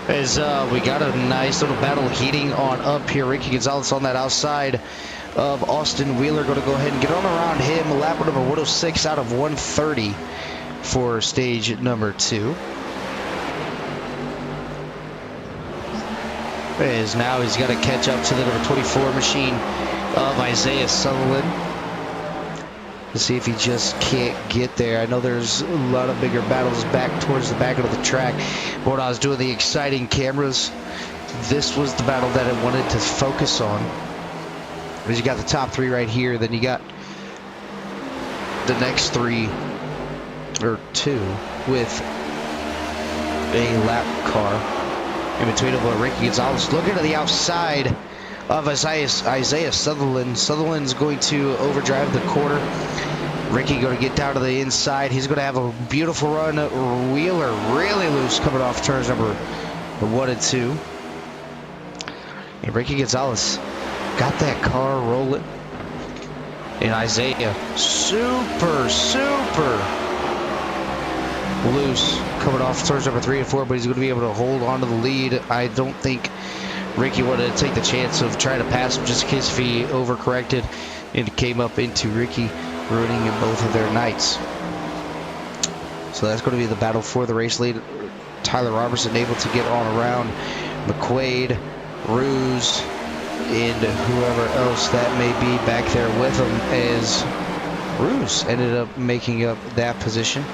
Speaker 2: as we got a nice little battle heating on up here. Ricky Gonzalez on that outside of Austin Wheeler. Going to go ahead and get on around him. Lap number 106 out of 130 for stage number 2. As now he's got to catch up to the number 24 machine of Isaiah Sutherland. To see if he just can't get there. I know there's a lot of bigger battles back towards the back of the track. But when I was doing the exciting cameras, this was the battle that I wanted to focus on. Because you got the top 3 right here, then you got the next 3 or 2 with a lap car in between them. Ricky Gonzalez looking to the outside of Isaiah Sutherland. Sutherland's going to overdrive the corner. Ricky going to get down to the inside. He's going to have a beautiful run. Wheeler really loose coming off turns number 1 and 2. And Ricky Gonzalez got that car rolling. And Isaiah super loose coming off turns number 3 and 4, but he's going to be able to hold on to the lead. I don't think Ricky wanted to take the chance of trying to pass him just in case if he overcorrected and came up into Ricky, ruining both of their nights. So that's going to be the battle for the race lead. Tyler Robertson able to get on around McQuaid, Ruse, and whoever else that may be back there with him, as Ruse ended up making up that position,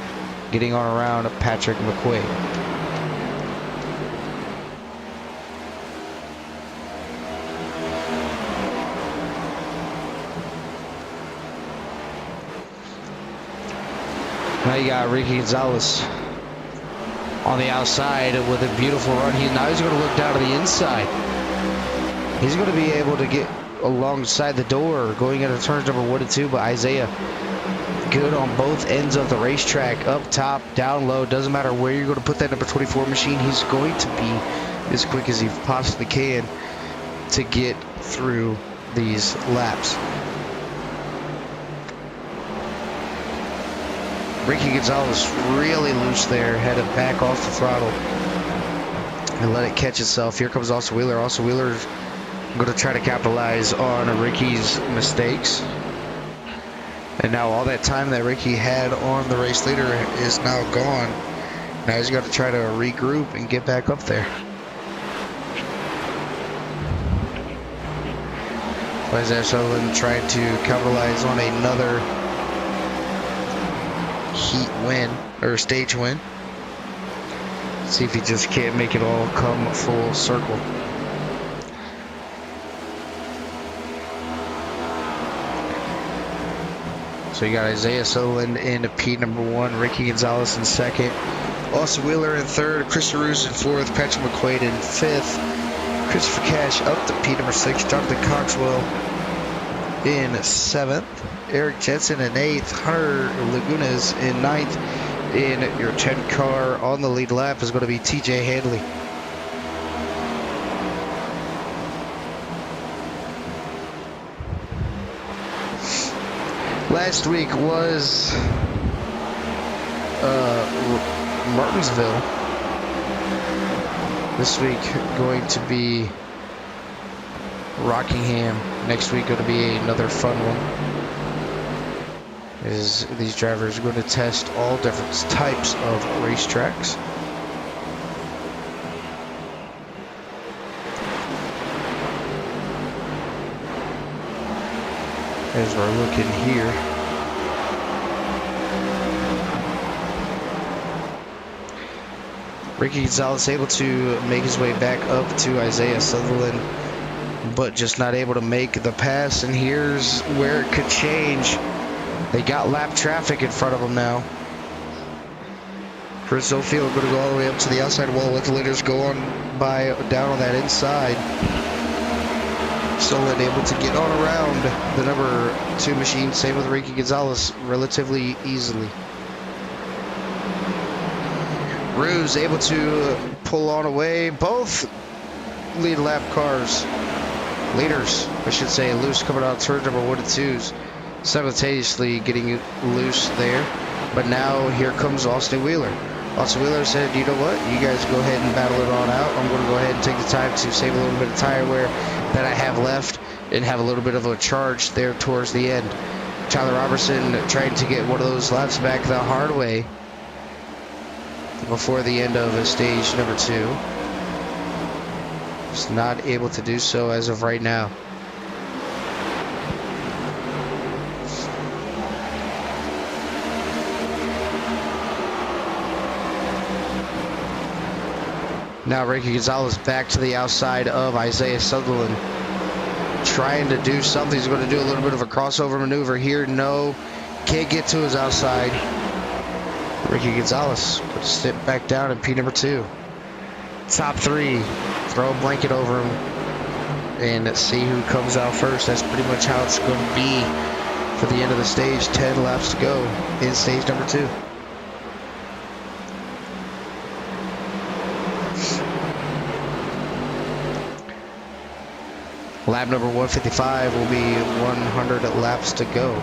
Speaker 2: getting on around Patrick McQuaid. Now you got Ricky Gonzalez on the outside with a beautiful run. Now he's going to look down to the inside. He's going to be able to get alongside the door going into turns number 1 and 2, but Isaiah good on both ends of the racetrack, up top, down low. Doesn't matter where you're going to put that number 24 machine. He's going to be as quick as he possibly can to get through these laps. Ricky Gonzalez really loose there, had to back off the throttle and let it catch itself. Here comes Austin Wheeler. Austin Wheeler's going to try to capitalize on Ricky's mistakes. And now all that time that Ricky had on the race leader is now gone. Now he's got to try to regroup and get back up there. Isaiah Sutherland tried to capitalize on another heat win, or stage win. See if he just can't make it all come full circle. So you got Isaiah Sutherland in P number 1, Ricky Gonzalez in 2nd, Austin Wheeler in 3rd, Chris Roos in 4th, Patrick McQuaid in 5th, Christopher Cash up to P number 6, Jonathan Coxwell in 7th, Eric Jensen in 8th, Hunter Lagunas in 9th, and your 10 car on the lead lap is going to be TJ Handley. Last week was Martinsville. This week going to be Rockingham. Next week going to be another fun one. As these drivers are going to test all different types of racetracks. As we're looking here, Ricky Gonzalez able to make his way back up to Isaiah Sutherland, but just not able to make the pass. And here's where it could change. They got lap traffic in front of them now. Chris Ofield going to go all the way up to the outside wall. Let the leaders go on by down on that inside. Sutherland able to get on around the number 2 machine. Same with Ricky Gonzalez relatively easily. Ruse able to pull on away. Both lead lap cars, leaders, I should say, loose coming out of turn number 1 and 2s. Simultaneously getting loose there. But now here comes Austin Wheeler. Austin Wheeler said, you know what, you guys go ahead and battle it on out. I'm going to go ahead and take the time to save a little bit of tire wear that I have left and have a little bit of a charge there towards the end. Tyler Robertson trying to get one of those laps back the hard way before the end of stage number 2. Just not able to do so as of right now. Now Ricky Gonzalez back to the outside of Isaiah Sutherland. Trying to do something. He's going to do a little bit of a crossover maneuver here. No, can't get to his outside. Ricky Gonzalez puts a step back down in P number 2. Top 3. Throw a blanket over him and see who comes out first. That's pretty much how it's going to be for the end of the stage. 10 laps to go in stage number 2. Lap number 155 will be 100 laps to go.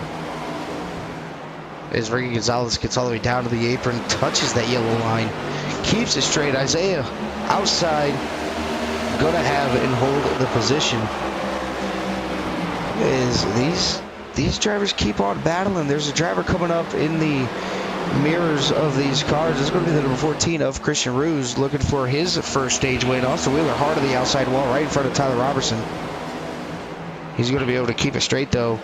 Speaker 2: As Ricky Gonzalez gets all the way down to the apron, touches that yellow line, keeps it straight. Isaiah outside, gonna have and hold the position. As these drivers keep on battling. There's a driver coming up in the mirrors of these cars. It's going to be the number 14 of Christian Ruse, looking for his first stage win. Austin Wheeler hard on the outside wall, right in front of Tyler Robertson. He's going to be able to keep it straight, though.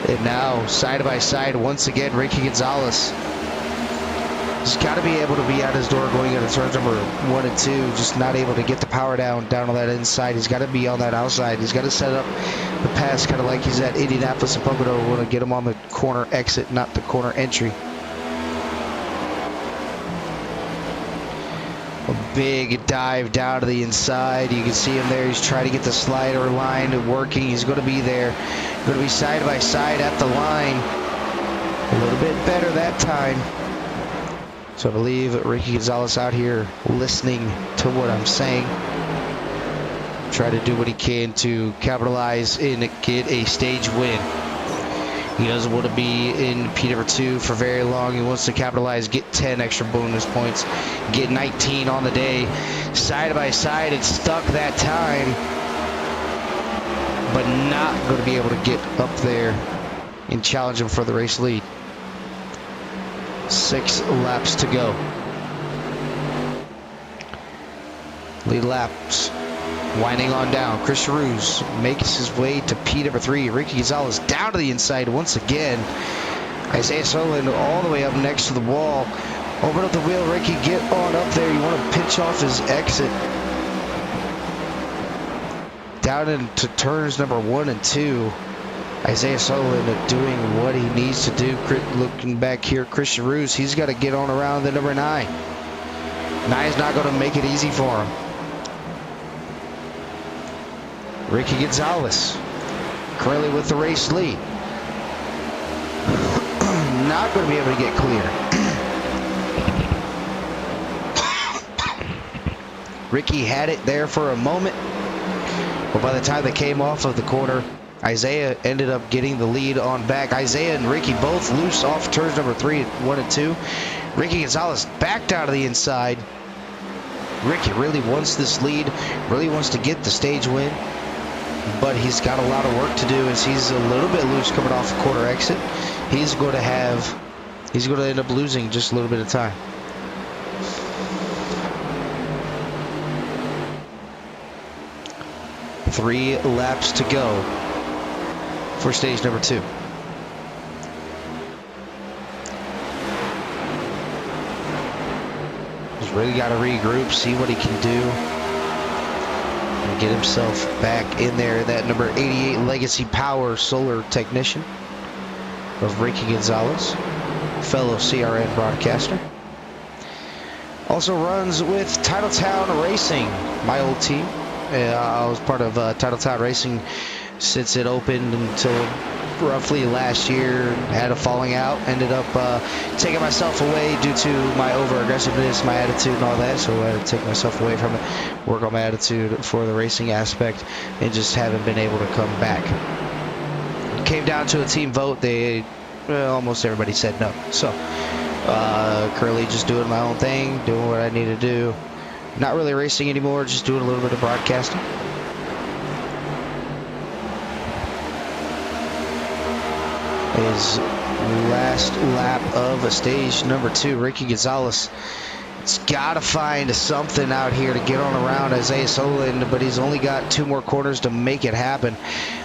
Speaker 2: And now, side by side, once again, Ricky Gonzalez. He's got to be able to be out his door going into turns number 1 and 2. Just not able to get the power down on that inside. He's got to be on that outside. He's got to set up the pass kind of like he's at Indianapolis and Pocono. We want to get him on the corner exit, not the corner entry. A big dive down to the inside. You can see him there. He's trying to get the slider line working. He's going to be there. Going to be side by side at the line. A little bit better that time. So I believe Ricky Gonzalez out here listening to what I'm saying. Try to do what he can to capitalize and get a stage win. He doesn't want to be in P number 2 for very long. He wants to capitalize, get 10 extra bonus points, get 19 on the day. Side by side, it's stuck that time, but not going to be able to get up there and challenge him for the race lead. 6 laps to go. Lead laps winding on down. Chris Ruse makes his way to P number 3. Ricky Gonzalez down to the inside once again. Isaiah Sutherland all the way up next to the wall. Open up the wheel, Ricky, get on up there. You want to pinch off his exit. Down into turns number 1 and 2. Isaiah Sutherland doing what he needs to do. Looking back here, Christian Ruse, he's got to get on around the number 9. 9's not going to make it easy for him. Ricky Gonzalez currently with the race lead. Not going to be able to get clear. Ricky had it there for a moment, but by the time they came off of the corner, Isaiah ended up getting the lead on back. Isaiah and Ricky both loose off turns number 3, 1 and 2. Ricky Gonzalez back down to the inside. Ricky really wants this lead, really wants to get the stage win, but he's got a lot of work to do as he's a little bit loose coming off the corner exit. He's going to end up losing just a little bit of time. Three laps to go for stage number 2. He's really got to regroup, see what he can do, and get himself back in there. That number 88 Legacy Power Solar Technician of Ricky Gonzalez, fellow CRN broadcaster. Also runs with Titletown Racing, my old team. I was part of Titletown Racing since it opened until roughly last year. Had a falling out, ended up taking myself away due to my over-aggressiveness, my attitude and all that, so I had to take myself away from it, work on my attitude for the racing aspect, and just haven't been able to come back. It came down to a team vote. Almost everybody said no. So Currently just doing my own thing, doing what I need to do. Not really racing anymore, just doing a little bit of broadcasting. His last lap of stage number 2, Ricky Gonzalez. It's got to find something out here to get on around Isaiah Sullivan, but he's only got 2 more corners to make it happen.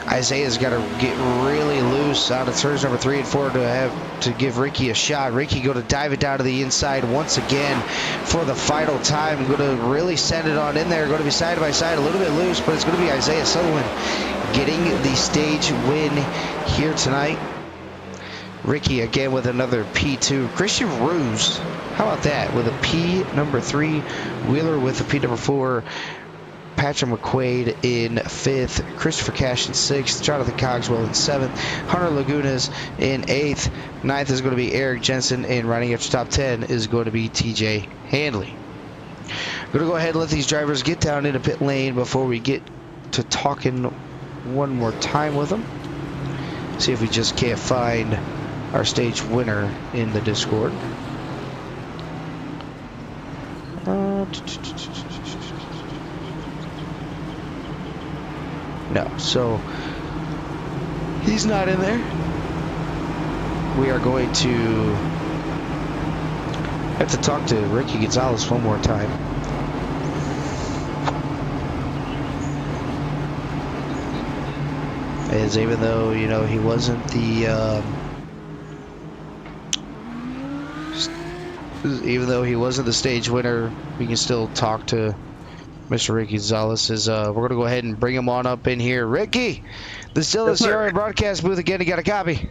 Speaker 2: Isaiah's got to get really loose out of turns number 3 and 4 to give Ricky a shot. Ricky going to dive it down to the inside once again for the final time. Going to really send it on in there. Going to be side by side, a little bit loose, but it's going to be Isaiah Sullivan getting the stage win here tonight. Ricky again with another P2. Christian Ruse, how about that, with a P number 3. Wheeler with a P number 4. Patrick McQuaid in 5th. Christopher Cash in 6th. Jonathan Cogswell in 7th. Hunter Lagunas in 8th. 9th is going to be Eric Jensen, and running after top 10 is going to be TJ Handley. I'm going to go ahead and let these drivers get down into pit lane before we get to talking one more time with them. See if we just can't find our stage winner in the Discord. No, so he's not in there. We are going to have to talk to Ricky Gonzalez one more time. As even though, you know, he wasn't the stage winner, we can still talk to Mr. Ricky Gonzalez. We're going to go ahead and bring him on up in here. Ricky, the still is here in broadcast booth again. You got a copy?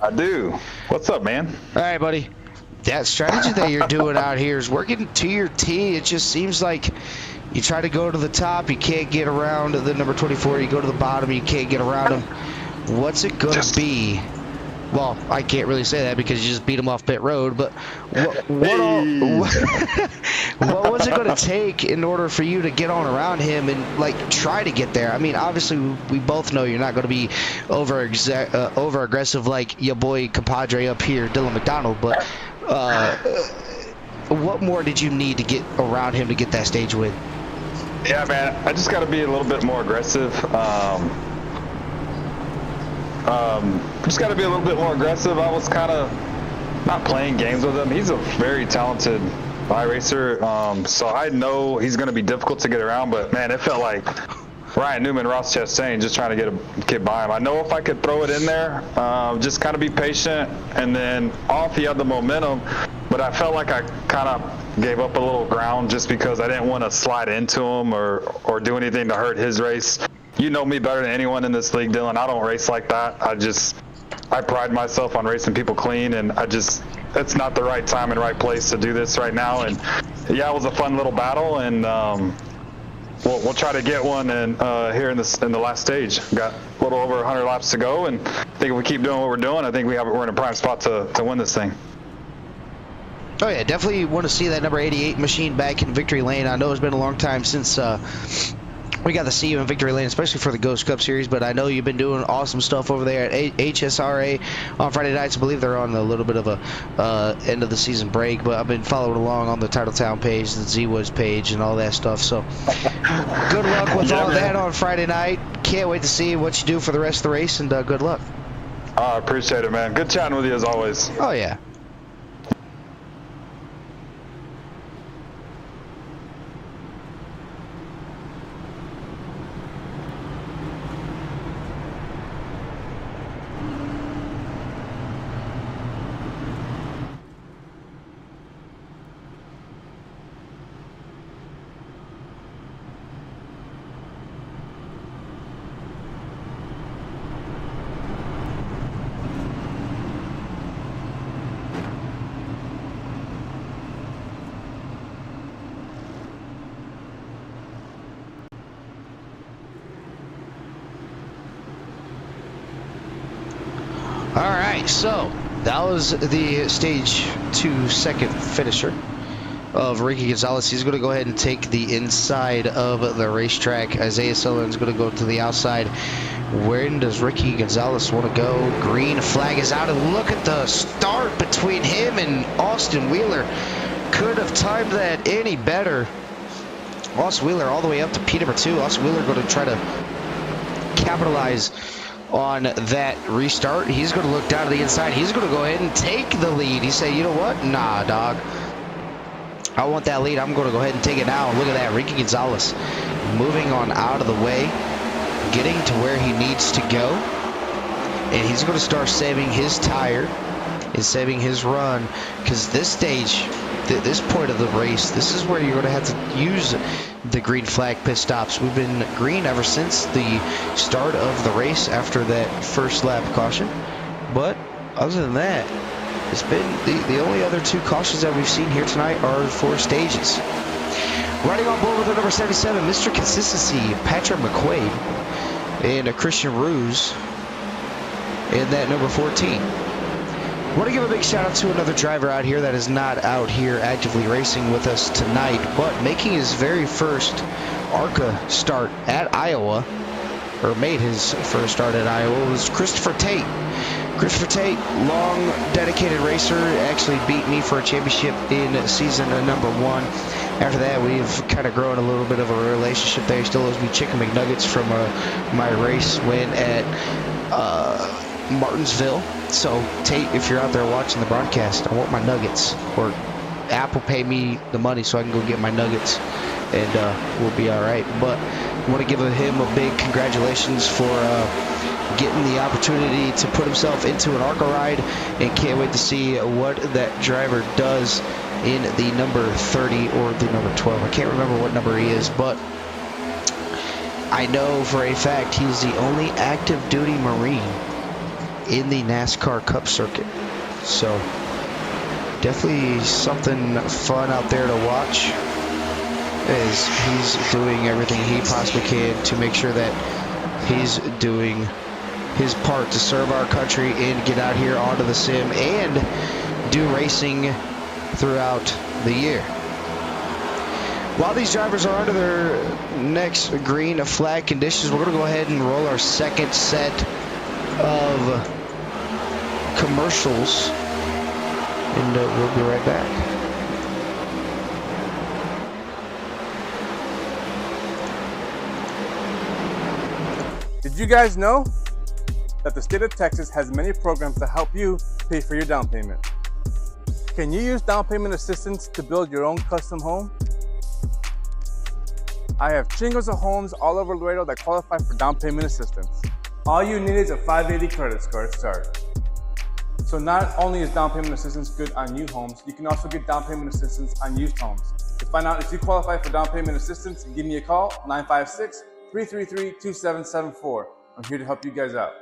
Speaker 4: I do. What's up, man?
Speaker 2: All right, buddy. That strategy that you're doing out here is working to your T. It just seems like you try to go to the top, you can't get around the number 24. You go to the bottom, you can't get around him. What's it going to be? Well, I can't really say that because you just beat him off pit road, but what was it going to take in order for you to get on around him and, like, try to get there? I mean, obviously, we both know you're not going to be over aggressive like your boy compadre up here, Dylan McDonald, but what more did you need to get around him to get that stage win?
Speaker 4: Yeah, man, I just got to be a little bit more aggressive. Just got to be a little bit more aggressive. I was kind of not playing games with him. He's a very talented iRacer, so I know he's going to be difficult to get around, but man, it felt like Ryan Newman, Ross Chastain, just trying to get by him. I know if I could throw it in there, just kind of be patient, and then off he had the momentum, but I felt like I kind of gave up a little ground just because I didn't want to slide into him or do anything to hurt his race. You know me better than anyone in this league, Dylan. I don't race like that. I pride myself on racing people clean, and it's not the right time and right place to do this right now. And yeah, it was a fun little battle, and we'll try to get one here in the last stage. Got a little over 100 laps to go, and I think if we keep doing what we're doing, I think we're in a prime spot to win this thing.
Speaker 2: Oh yeah, definitely want to see that number 88 machine back in victory lane. I know it's been a long time since we got to see you in victory lane, especially for the Ghost Cup series, but I know you've been doing awesome stuff over there at HSRA on Friday nights. I believe they're on a little bit of a end of the season break, but I've been following along on the Titletown page, the Z-Woods page, and all that stuff. So good luck with all that on Friday night. Can't wait to see what you do for the rest of the race, and good luck.
Speaker 4: I appreciate it, man. Good chatting with you as always.
Speaker 2: Oh yeah. Alright, so that was the stage 2 second finisher of Ricky Gonzalez. He's going to go ahead and take the inside of the racetrack. Isaiah Sullivan's going to go to the outside. Where does Ricky Gonzalez want to go? Green flag is out, and look at the start between him and Austin Wheeler. Could have timed that any better. Austin Wheeler all the way up to P number 2. Austin Wheeler going to try to capitalize on that restart. He's going to look down to the inside. He's going to go ahead and take the lead. He said, you know what? Nah, dog. I want that lead. I'm going to go ahead and take it now. Look at that. Ricky Gonzalez moving on out of the way, getting to where he needs to go. And he's going to start saving his tire and saving his run, because this stage, this point of the race, this is where you're going to have to use the green flag pit stops. We've been green ever since the start of the race after that first lap caution. But other than that, it's been the only other 2 cautions that we've seen here tonight are 4 stages. Riding on board with the number 77, Mr. Consistency, Patrick McQuaid, and a Christian Ruse in that number 14. Want to give a big shout out to another driver out here that is not out here actively racing with us tonight, but making his very first ARCA start at Iowa, or made his first start at Iowa, was Christopher Tate. Christopher Tate, long dedicated racer, actually beat me for a championship in season number 1. After that, we've kind of grown a little bit of a relationship there. He still owes me chicken McNuggets from my race win at Martinsville. So Tate, if you're out there watching the broadcast, I want my nuggets, or Apple pay me the money so I can go get my nuggets, and we'll be all right. But I want to give him a big congratulations for getting the opportunity to put himself into an ARCA ride, and can't wait to see what that driver does in the number 30 or the number 12. I can't remember what number he is, but I know for a fact he's the only active duty Marine in the NASCAR Cup circuit. So definitely something fun out there to watch, as he's doing everything he possibly can to make sure that he's doing his part to serve our country and get out here onto the sim and do racing throughout the year. While these drivers are under their next green flag conditions, we're going to go ahead and roll our second set of commercials, and we'll be right back.
Speaker 3: Did you guys know that the state of Texas has many programs to help you pay for your down payment? Can you use down payment assistance to build your own custom home? I have chingos of homes all over Laredo that qualify for down payment assistance. All you need is a 580 credit score to start. So not only is down payment assistance good on new homes, you can also get down payment assistance on used homes. To find out if you qualify for down payment assistance, give me a call, 956-333-2774. I'm here to help you guys out.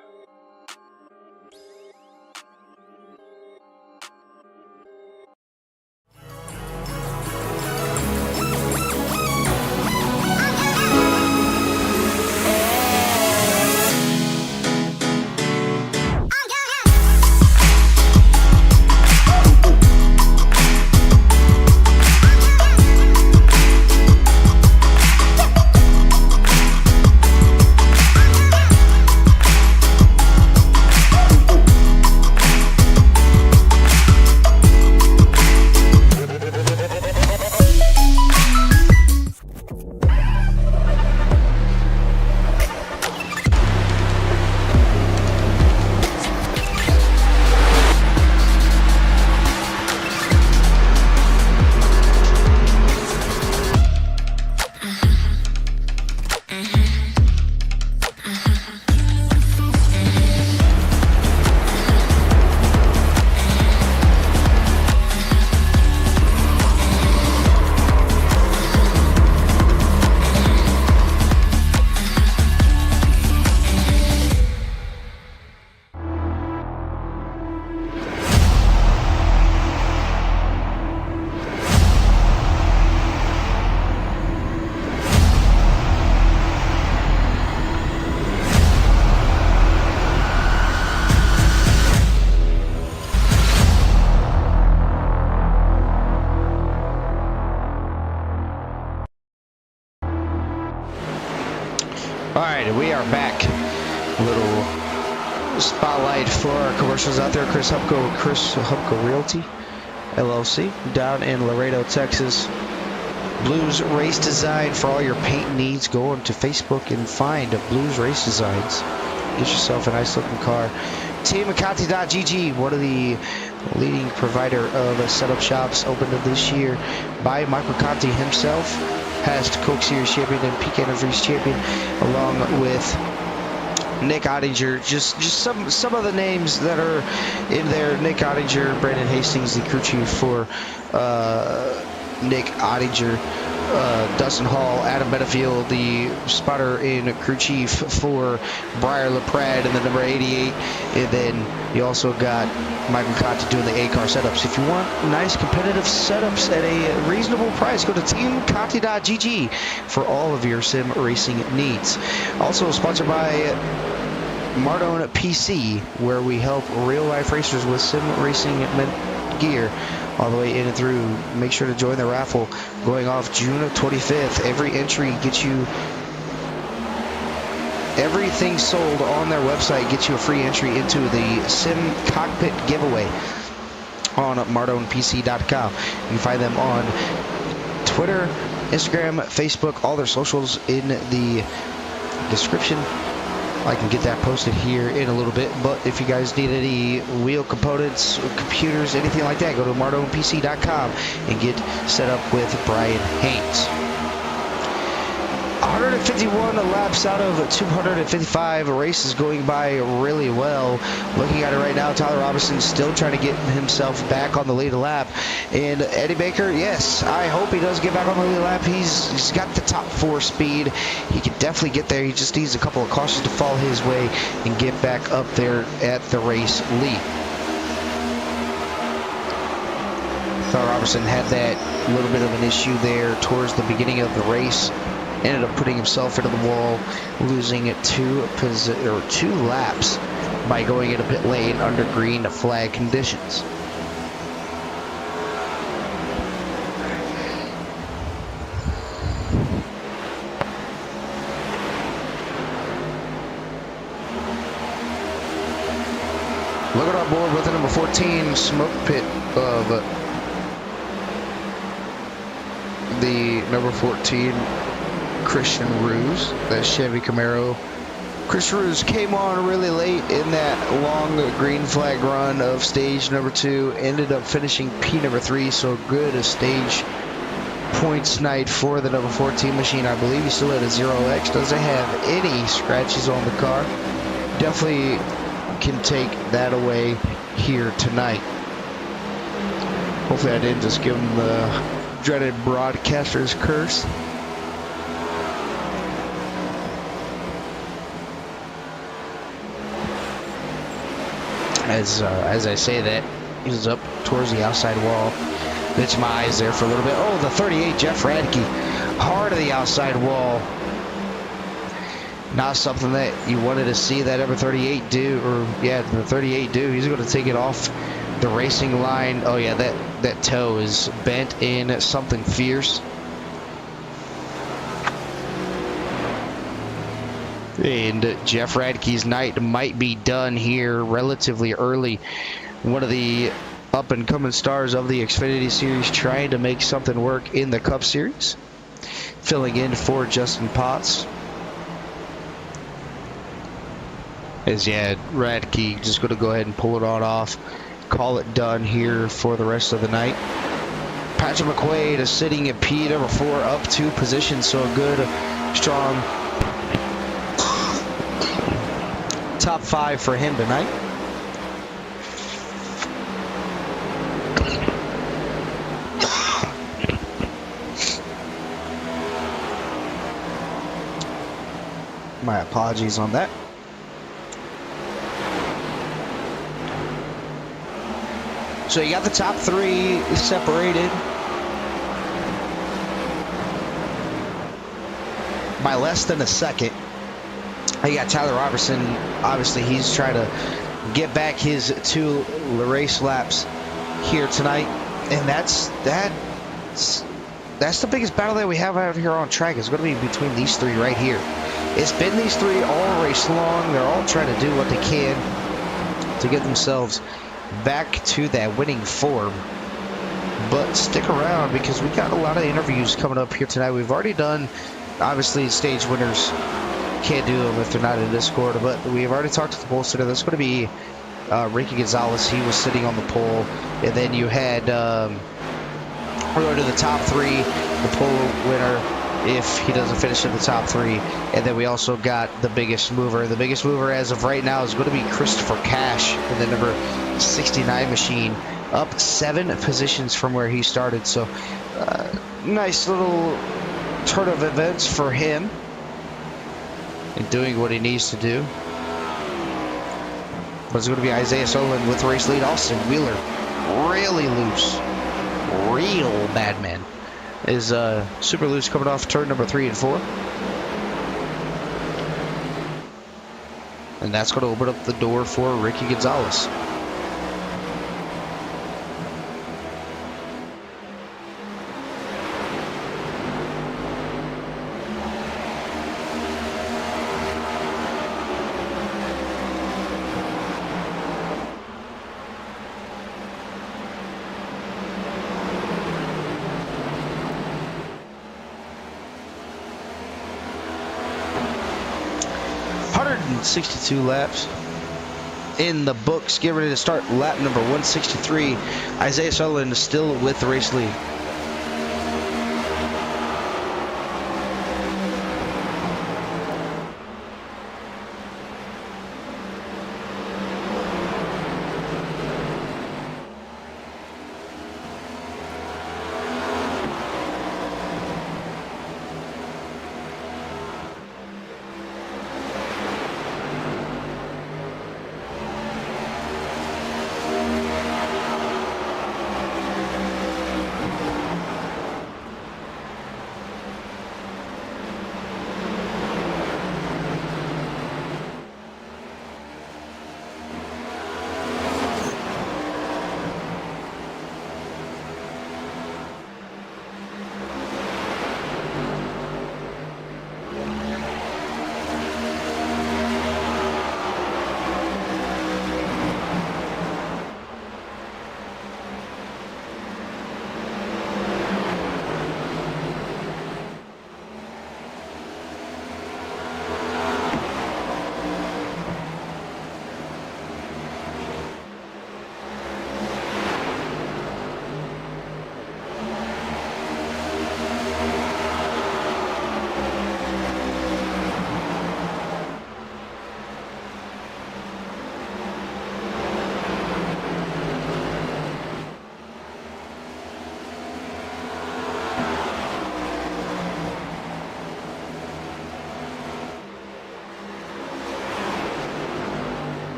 Speaker 2: Alright, we are back Little spotlight for our commercials out there. Chris Hupko Realty LLC down in Laredo, Texas. Blues Race Design for all your paint needs. Go onto Facebook and find Blues Race Designs. Get yourself a nice looking car. TeamMcConty.gg, one of the leading provider of setup shops, opened this year by Michael Conti himself, past Coke Series champion and Peak Anniversary champion, along with Nick Ottinger. Just some of the names that are in there. Nick Ottinger, Brandon Hastings, the crew chief for Nick Ottinger, Dustin Hall, Adam Benefield, the spotter and crew chief for Briar LaPrade in the number 88, and then you also got Michael Conti doing the A-car setups. If you want nice competitive setups at a reasonable price, go to teamconti.gg for all of your sim racing needs. Also sponsored by Mardone PC, where we help real-life racers with sim racing gear all the way in and through. Make sure to join the raffle going off June 25th. Every entry gets you, everything sold on their website gets you a free entry into the Sim Cockpit giveaway on MardonePC.com. You can find them on Twitter, Instagram, Facebook, all their socials in the description. I can get that posted here in a little bit, but if you guys need any wheel components, computers, anything like that, go to MardonePC.com and get set up with Brian Haynes. 151 laps out of 255 races, going by really well. Looking at it right now, Tyler Robinson still trying to get himself back on the lead lap. And Eddie Baker, yes, I hope he does get back on the lead lap. He's got the top 4 speed. He can definitely get there. He just needs a couple of cautions to fall his way and get back up there at the race lead. Tyler Robinson had that little bit of an issue there towards the beginning of the race. Ended up putting himself into the wall, losing 2 laps by going into pit lane under green flag conditions. Looking on board with the number 14 smoke pit of the number 14 Christian Ruse, that Chevy Camaro. Chris Ruse came on really late in that long green flag run of stage number 2, ended up finishing P number 3, so good a stage points night for the number 14 machine. I believe he's still at a 0X, doesn't have any scratches on the car. Definitely can take that away here tonight. Hopefully I didn't just give him the dreaded broadcaster's curse. As I say that, he's up towards the outside wall. Bitch my eyes there for a little bit. Oh, the 38, Jeff Radke, hard of the outside wall. Not something that you wanted to see that number 38 do, or yeah, the 38 do. He's going to take it off the racing line. Oh yeah, that toe is bent in something fierce. And Jeff Radke's night might be done here relatively early. One of the up-and-coming stars of the Xfinity Series trying to make something work in the Cup Series. Filling in for Justin Potts. As yeah, Radke just going to go ahead and pull it on off. Call it done here for the rest of the night. Patrick McQuaid is sitting at P number 4, up 2 positions. So a good, strong top 5 for him tonight. My apologies on that. So you got the top 3 separated by less than a second. You got Tyler Robertson. Obviously, he's trying to get back his 2 race laps here tonight, and that's the biggest battle that we have out here on track. Is going to be between these 3 right here. It's been these three all race long. They're all trying to do what they can to get themselves back to that winning form. But stick around because we got a lot of interviews coming up here tonight. We've already done, obviously, stage winners. Can't do them if they're not in Discord. But we've already talked to the pole sitter. That's going to be Ricky Gonzalez. He was sitting on the pole. And then you had, we're going to the top three, the pole winner, if he doesn't finish in the top three. And then we also got the biggest mover. The biggest mover as of right now is going to be Christopher Cash in the number 69 machine, up 7 positions from where he started. So nice little turn of events for him and doing what he needs to do. But it's going to be Isaiah Sullivan with race lead. Austin Wheeler, really loose, real bad man, is super loose coming off turn number 3 and 4. And that's going to open up the door for Ricky Gonzalez. And 62 laps in the books. Get ready to start lap number 163. Isaiah Sutherland is still with the race lead.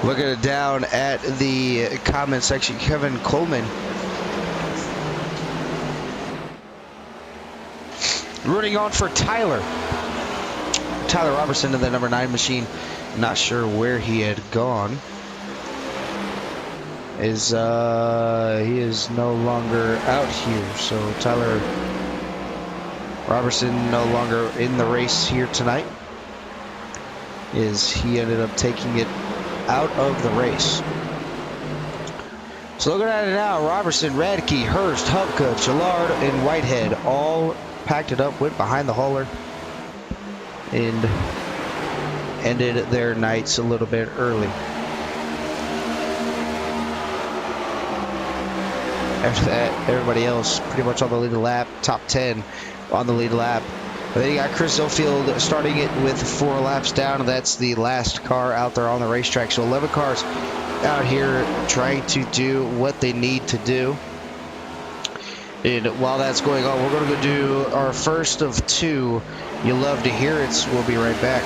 Speaker 2: Looking down at the comment section, Kevin Coleman rooting on for Tyler Robertson in the number 9 machine. Not sure where he had gone. He is no longer out here, so Tyler Robertson no longer in the race here tonight. He ended up taking it out of the race. So looking at it now, Robertson, Radke, Hurst, Hupka, Gillard, and Whitehead all packed it up, went behind the hauler, and ended their nights a little bit early. After that, everybody else pretty much on the lead lap, top 10 on the lead lap. And then you got Chris Zofield starting it with 4 laps down, and that's the last car out there on the racetrack. So 11 cars out here trying to do what they need to do. And while that's going on, we're going to go do our first of 2 You Love to Hear It. We'll be right back.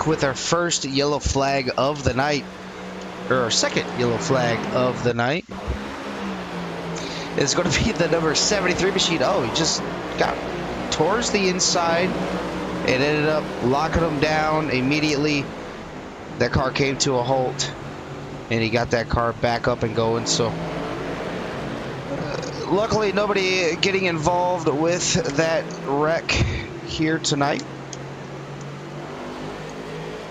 Speaker 2: with our first yellow flag of the night, or our second yellow flag of the night. It's going to be the number 73 machine. Oh, he just got towards the inside and ended up locking him down immediately. That car came to a halt, and he got that car back up and going. So luckily nobody getting involved with that wreck here tonight.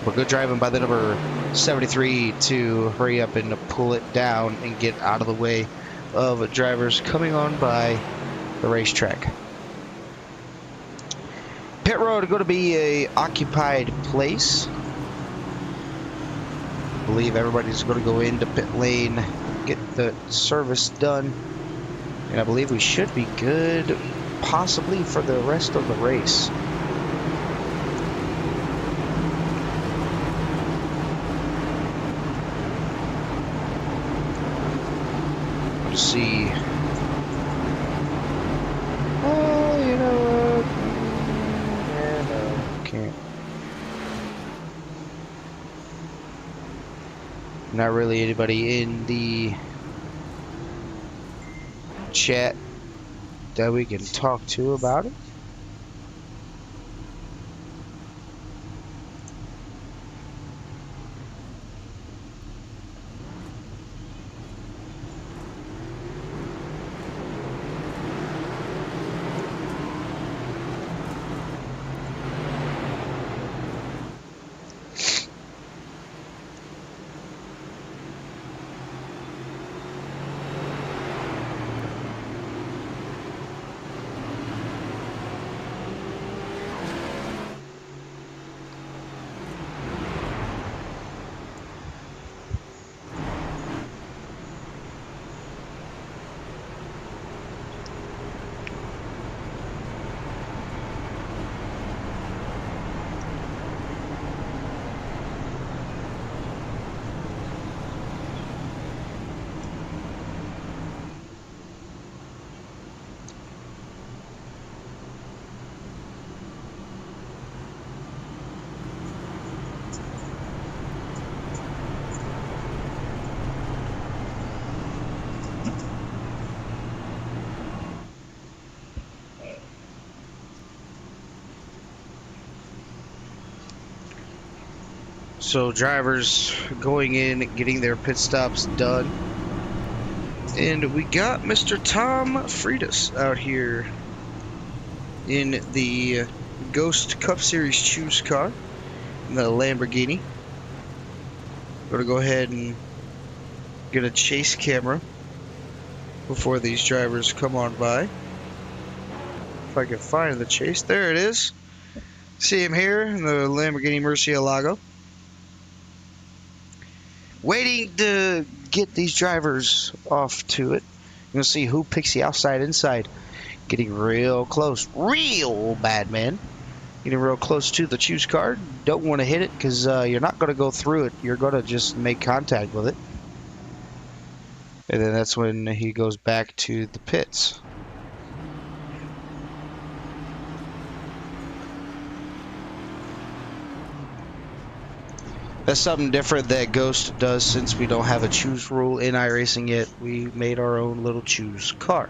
Speaker 2: But good driving by the number 73 to hurry up and pull it down and get out of the way of drivers coming on by the racetrack. Pit road going to be a occupied place. I believe everybody's going to go into pit lane, get the service done, and I believe we should be good possibly for the rest of the race. Let's see. Oh, you know what? Yeah, no, can't. Not really anybody in the chat that we can talk to about it. So drivers going in, getting their pit stops done. And we got Mr. Tom Freitas out here in the Ghost Cup Series Choose car, in the Lamborghini. Going to go ahead and get a chase camera before these drivers come on by. If I can find the chase. There it is. See him here in the Lamborghini Murcielago. Waiting to get these drivers off to it. You're going to see who picks the outside inside. Getting real close. Real bad, man. Getting real close to the choose card. Don't want to hit it because you're not going to go through it. You're going to just make contact with it. And then that's when he goes back to the pits. That's something different that Ghost does since we don't have a choose rule in iRacing yet. We made our own little choose car.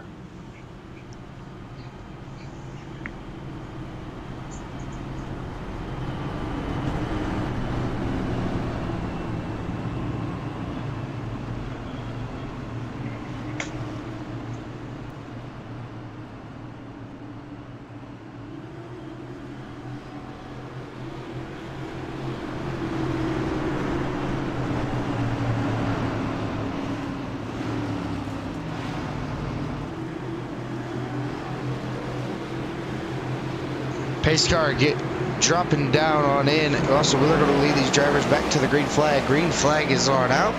Speaker 2: Pace car dropping down on in. Also, we're going to lead these drivers back to the green flag. Green flag is on out.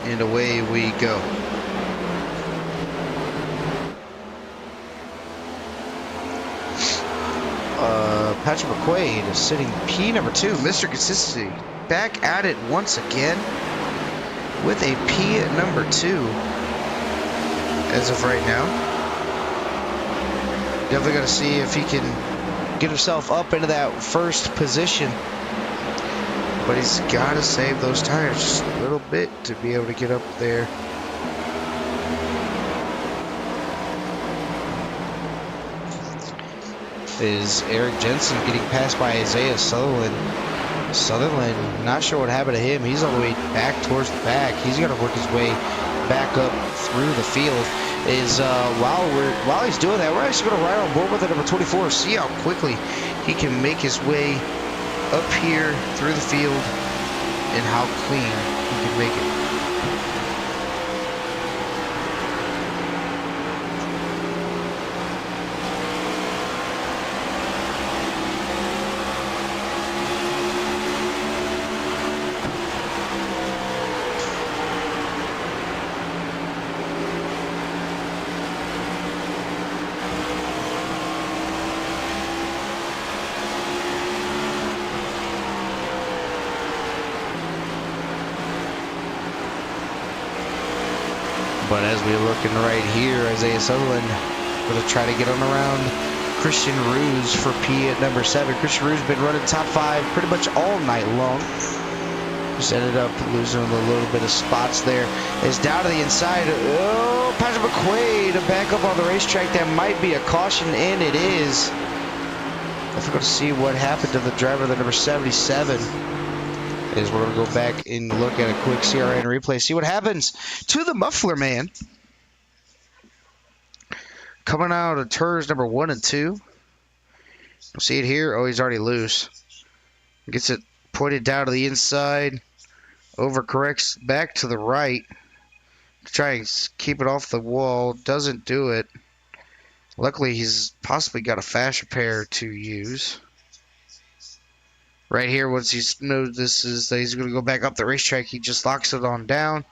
Speaker 2: And away we go. Patrick McQuaid is sitting P number 2. Mr. Consistency back at it once again with a P number 2. As of right now. Definitely got to see if he can get himself up into that first position. But he's got to save those tires just a little bit to be able to get up there. Is Eric Jensen getting passed by Isaiah Sutherland. Sutherland, not sure what happened to him. He's all the way back towards the back. He's got to work his way back up through the field. While he's doing that, we're actually going to ride on board with the number 24. See how quickly he can make his way up here through the field and how clean he can make it. But as we're looking right here, Isaiah Sutherland going to try to get on around Christian Ruse for P at number 7. Christian Ruse been running top 5 pretty much all night long. Just ended up losing a little bit of spots there. Is down to the inside. Oh, Patrick McQuaid to back up on the racetrack. That might be a caution, and it is. If we're going to see what happened to the driver, the number 77. Is we're going to go back and look at a quick CRN replay, see what happens to the muffler man. Coming out of turns number 1 and 2. You'll see it here. Oh, he's already loose. Gets it pointed down to the inside. Overcorrects back to the right. Try and keep it off the wall. Doesn't do it. Luckily, he's possibly got a fast repair to use. Right here, once he notices that he's going to go back up the racetrack, he just locks it on down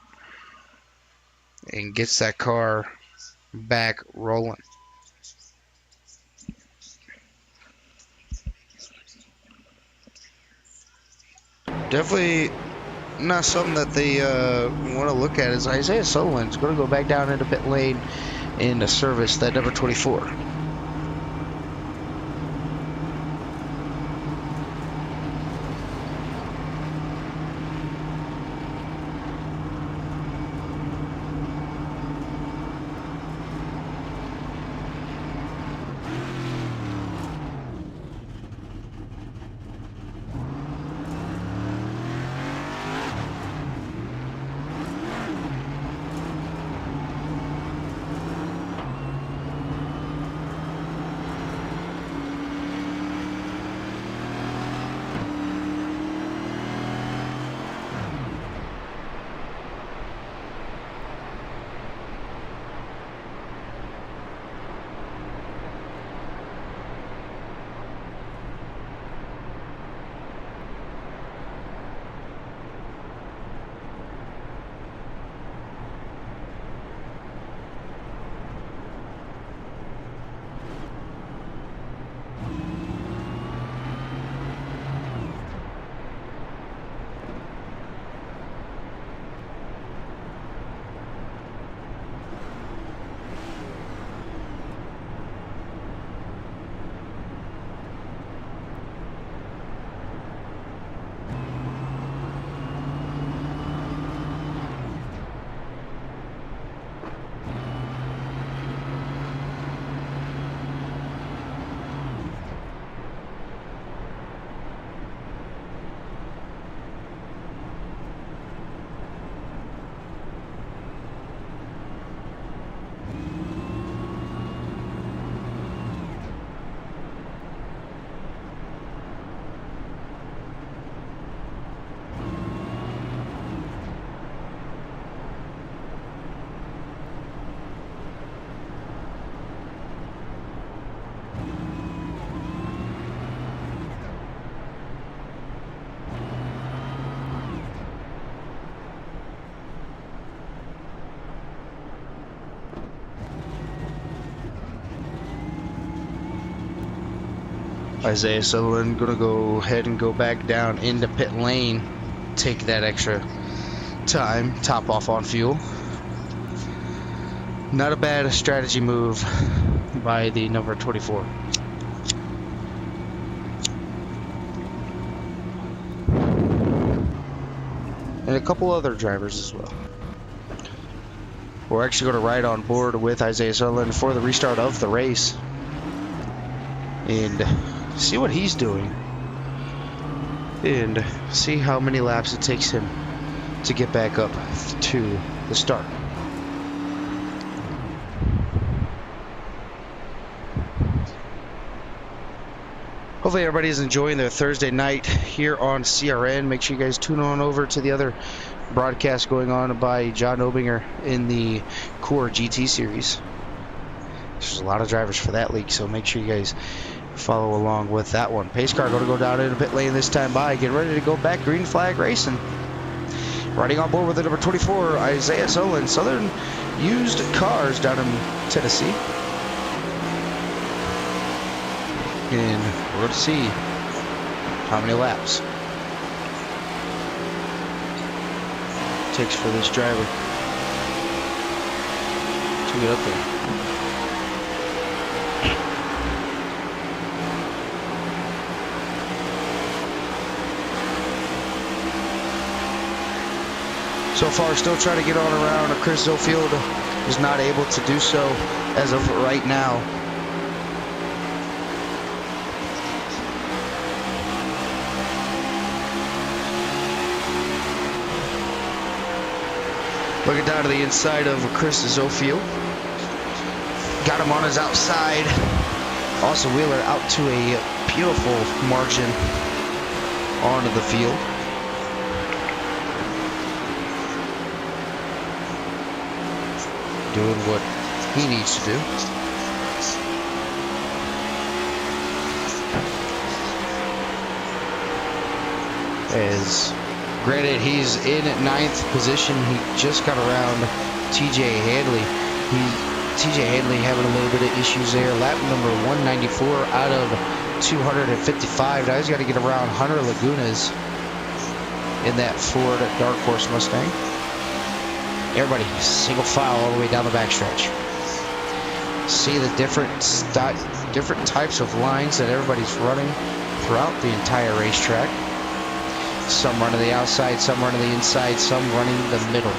Speaker 2: and gets that car back rolling. Definitely not something that they want to look at. Is Isaiah Sutherland's going to go back down into pit lane and service that number 24. Isaiah Sutherland going to go ahead and go back down into pit lane, take that extra time, top off on fuel. Not a bad strategy move by the number 24. And a couple other drivers as well. We're actually going to ride on board with Isaiah Sutherland for the restart of the race and see what he's doing and see how many laps it takes him to get back up to the start. Hopefully everybody's enjoying their Thursday night here on CRN. Make sure you guys tune on over to the other broadcast going on by John Obinger in the Core GT series. There's a lot of drivers for that league, so make sure you guys follow along with that one. Pace car going to go down in a pit lane this time by. Get ready to go back. Green flag racing. Riding on board with the number 24, Isaiah Sutherland. Southern used cars down in Tennessee. And we're going to see how many laps it takes for this driver to get up there. So far, still trying to get on around. Chris Zofield is not able to do so as of right now. Looking down to the inside of Chris Zofield. Got him on his outside. Also Wheeler out to a beautiful margin onto the field. Doing what he needs to do. As granted, he's in 9th position. He just got around TJ Hadley. TJ Hadley having a little bit of issues there. Lap number 194 out of 255. Now he's got to get around Hunter Lagunas in that Ford Dark Horse Mustang. Everybody, single file all the way down the backstretch. See the different types of lines that everybody's running throughout the entire racetrack. Some running the outside, some running the inside, some running the middle.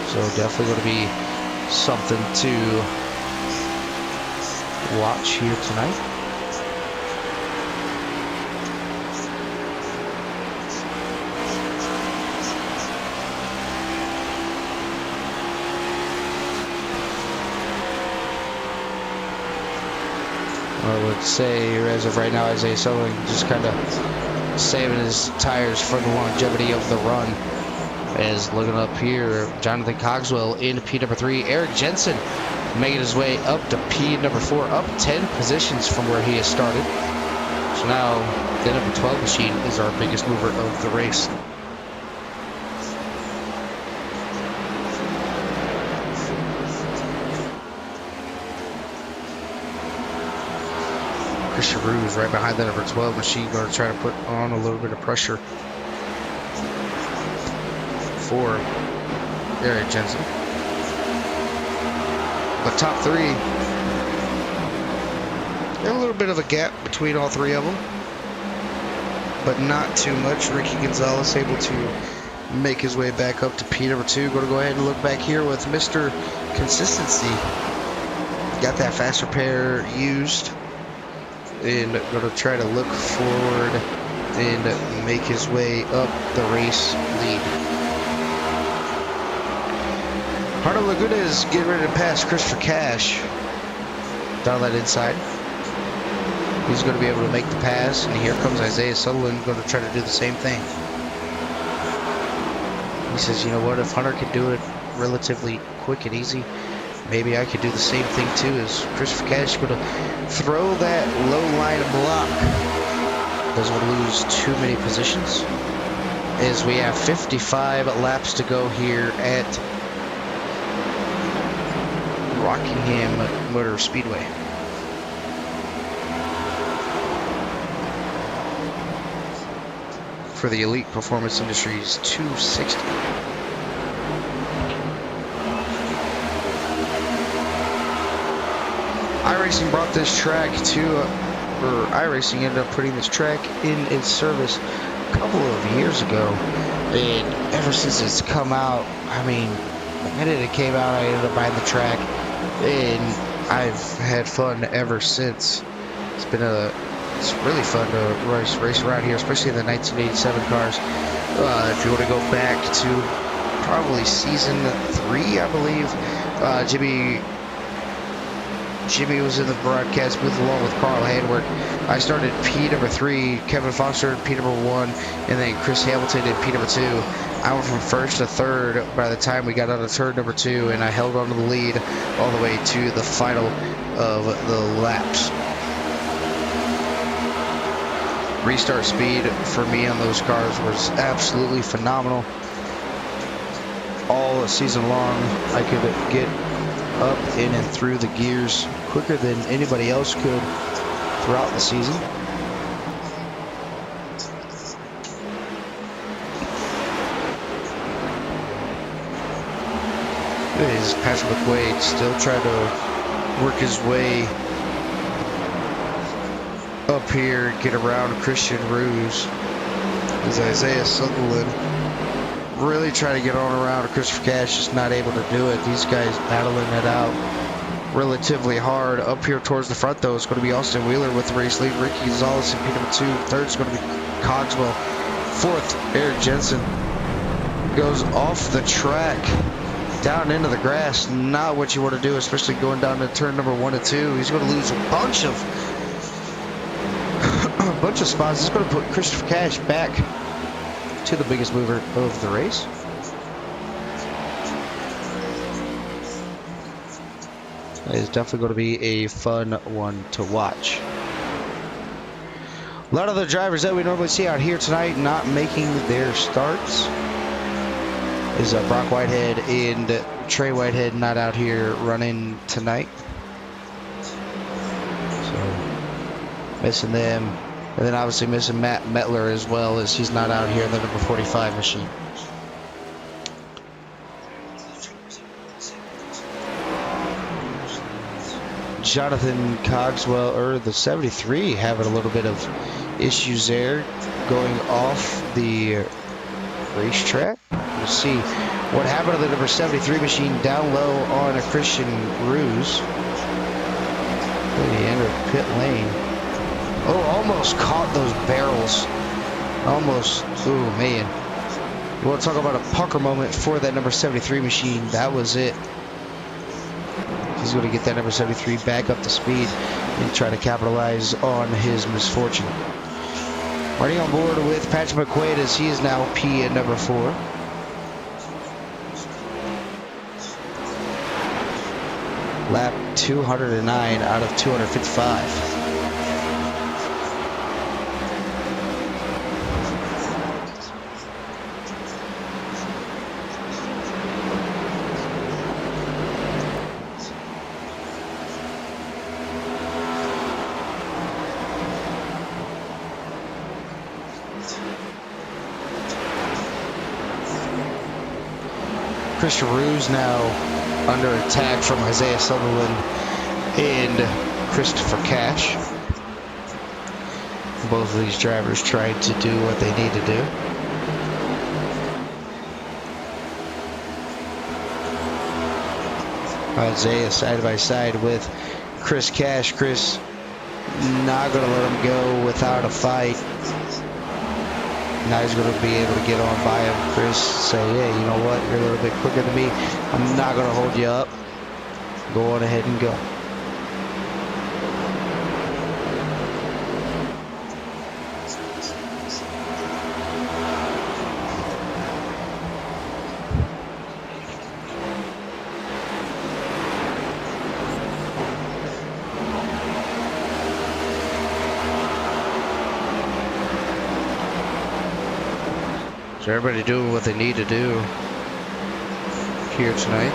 Speaker 2: So definitely going to be something to watch here tonight. I would say, as of right now, Isaiah Sutherland just kind of saving his tires for the longevity of the run. As looking up here, Jonathan Cogswell in P number 3. Eric Jensen making his way up to P number 4, up 10 positions from where he has started. So now the number 12 machine is our biggest mover of the race. Christian Ruse right behind the number 12 machine, going to try to put on a little bit of pressure for Eric Jensen. The top 3, a little bit of a gap between all 3 of them, but not too much. Ricky Gonzalez able to make his way back up to P number 2. Going to go ahead and look back here with Mr. Consistency. Got that faster pair used. And going to try to look forward and make his way up the race lead. Hunter Laguna is getting ready to pass Christopher Cash down that inside. He's going to be able to make the pass, and here comes Isaiah Sutherland going to try to do the same thing. He says, you know what, if Hunter can do it relatively quick and easy, maybe I could do the same thing too. As Christopher Cash going to throw that low line block. Doesn't want to lose too many positions. As we have 55 laps to go here at Rockingham Motor Speedway. for the Elite Performance Industries 260. iRacing brought this track to, or iRacing ended up putting this track in its service a couple of years ago, and ever since it's come out, I mean, the minute it came out, I ended up buying the track, and I've had fun ever since. It's really fun to race around here, especially the 1987 cars. If you want to go back to probably season 3, I believe, Jimmy was in the broadcast booth along with Carl Handwerk. I started P number 3, Kevin Foster P number 1, and then Chris Hamilton in P number 2. I went from first to third by the time we got out of turn number 2, and I held on to the lead all the way to the final of the laps. Restart speed for me on those cars was absolutely phenomenal. All season long, I could get up in and through the gears quicker than anybody else could throughout the season. Is Patrick McQuaid still trying to work his way up here, get around Christian Ruse? Is Isaiah Sutherland really trying to get on around Christopher Cash, just not able to do it. These guys battling it out relatively hard. Up here towards the front, though, it's going to be Austin Wheeler with the race lead. Ricky Gonzalez in P number 2. Third is going to be Cogswell. Fourth, Eric Jensen goes off the track down into the grass. Not what you want to do, especially going down to turn number 1 and 2. He's going to lose a bunch of spots. He's going to put Christopher Cash back to the biggest mover of the race. That is definitely going to be a fun one to watch. A lot of the drivers that we normally see out here tonight not making their starts is Brock Whitehead and Trey Whitehead not out here running tonight. So missing them. And then obviously missing Matt Metler as well, as he's not out here in the number 45 machine. Jonathan Cogswell, or the 73, having a little bit of issues there, going off the racetrack. We'll see what happened to the number 73 machine down low on a Christian Ruse. He entered pit lane. Oh, almost caught those barrels. Almost. Oh, man. You want to talk about a pucker moment for that number 73 machine. That was it. He's going to get that number 73 back up to speed and try to capitalize on his misfortune. Running on board with Patrick McQuaid, as he is now P at number 4. Lap 209 out of 255. Christian Ruse now under attack from Isaiah Sutherland and Christopher Cash. Both of these drivers trying to do what they need to do. Isaiah side by side with Chris Cash. Chris not going to let him go without a fight. Now he's going to be able to get on by him. Chris say, hey, you know what? You're a little bit quicker than me. I'm not going to hold you up. Go on ahead and go. So everybody doing what they need to do here tonight.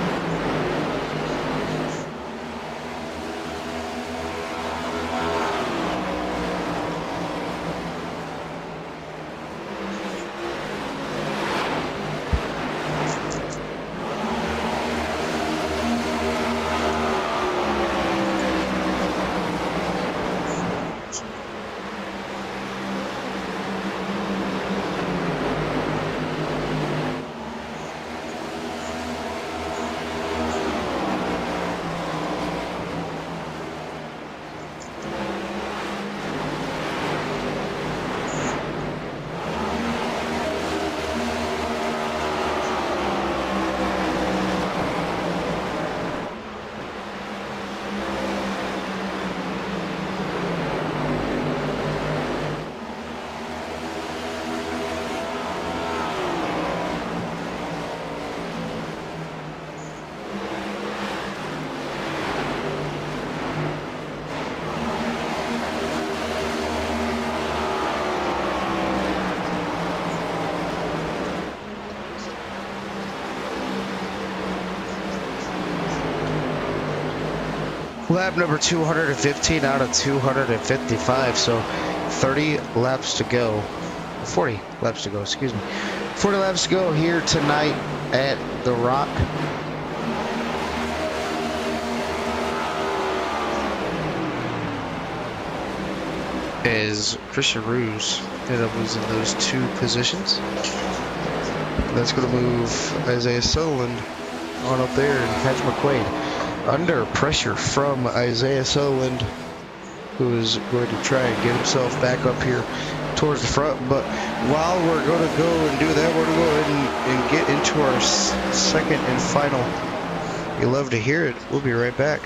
Speaker 2: Lap number 215 out of 255, so 30 laps to go. 40 laps to go, excuse me. 40 laps to go here tonight at the Rock. As Christian Ruse ended up losing those 2 positions. That's going to move Isaiah Sutherland on up there and Patrick McQuaid under pressure from Isaiah Sutherland, who is going to try and get himself back up here towards the front. But while we're going to go and do that, we're going to go ahead and get into our second and final. You love to hear it. We'll be right back.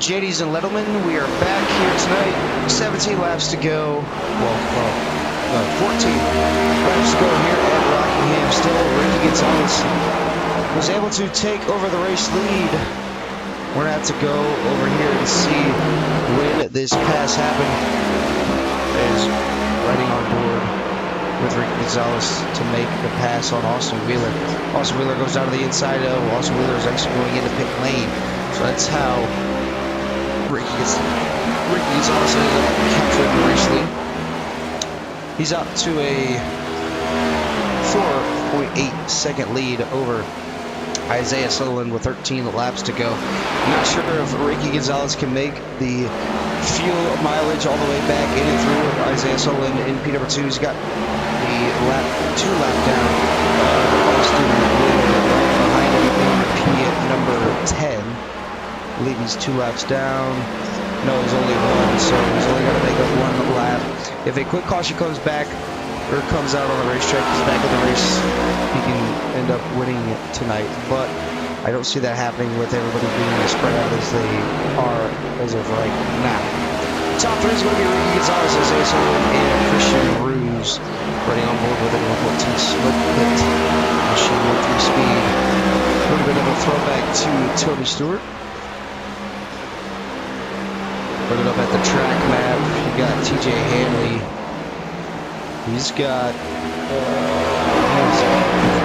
Speaker 2: JD's and Lettleman, we are back here tonight. 17 laps to go. Well, 14 laps to go here at Rockingham. Still, Ricky Gonzalez was able to take over the race lead. We're going to have to go over here and see when this pass happened. As riding on board with Ricky Gonzalez to make the pass on Austin Wheeler. Austin Wheeler goes down to the inside of Austin Wheeler is actually going into pit lane. So that's how Ricky Gonzalez captured the race lead. He's up to a 4.8 second lead over Isaiah Sutherland with 13 laps to go. I'm not sure if Ricky Gonzalez can make the fuel mileage all the way back in and through Isaiah Sutherland in P number 2. He's got the two lap down. Austin Wheeler right behind him in P number 10. I believe he's 2 laps down. No, he's only 1, so he's only got to make up 1 lap. If a quick caution comes back or comes out on the racetrack, he's back in the race, he can end up winning it tonight. But I don't see that happening with everybody being as spread out as they are as of right now. Top 3 is going to be Ricky Gonzalez, Isaiah Sutherland, and Christian Ruse running on board with a 114 split pit machine with 3 speed. A little bit of a throwback to Tony Stewart. Looking up at the track map, you got TJ Hanley. He's got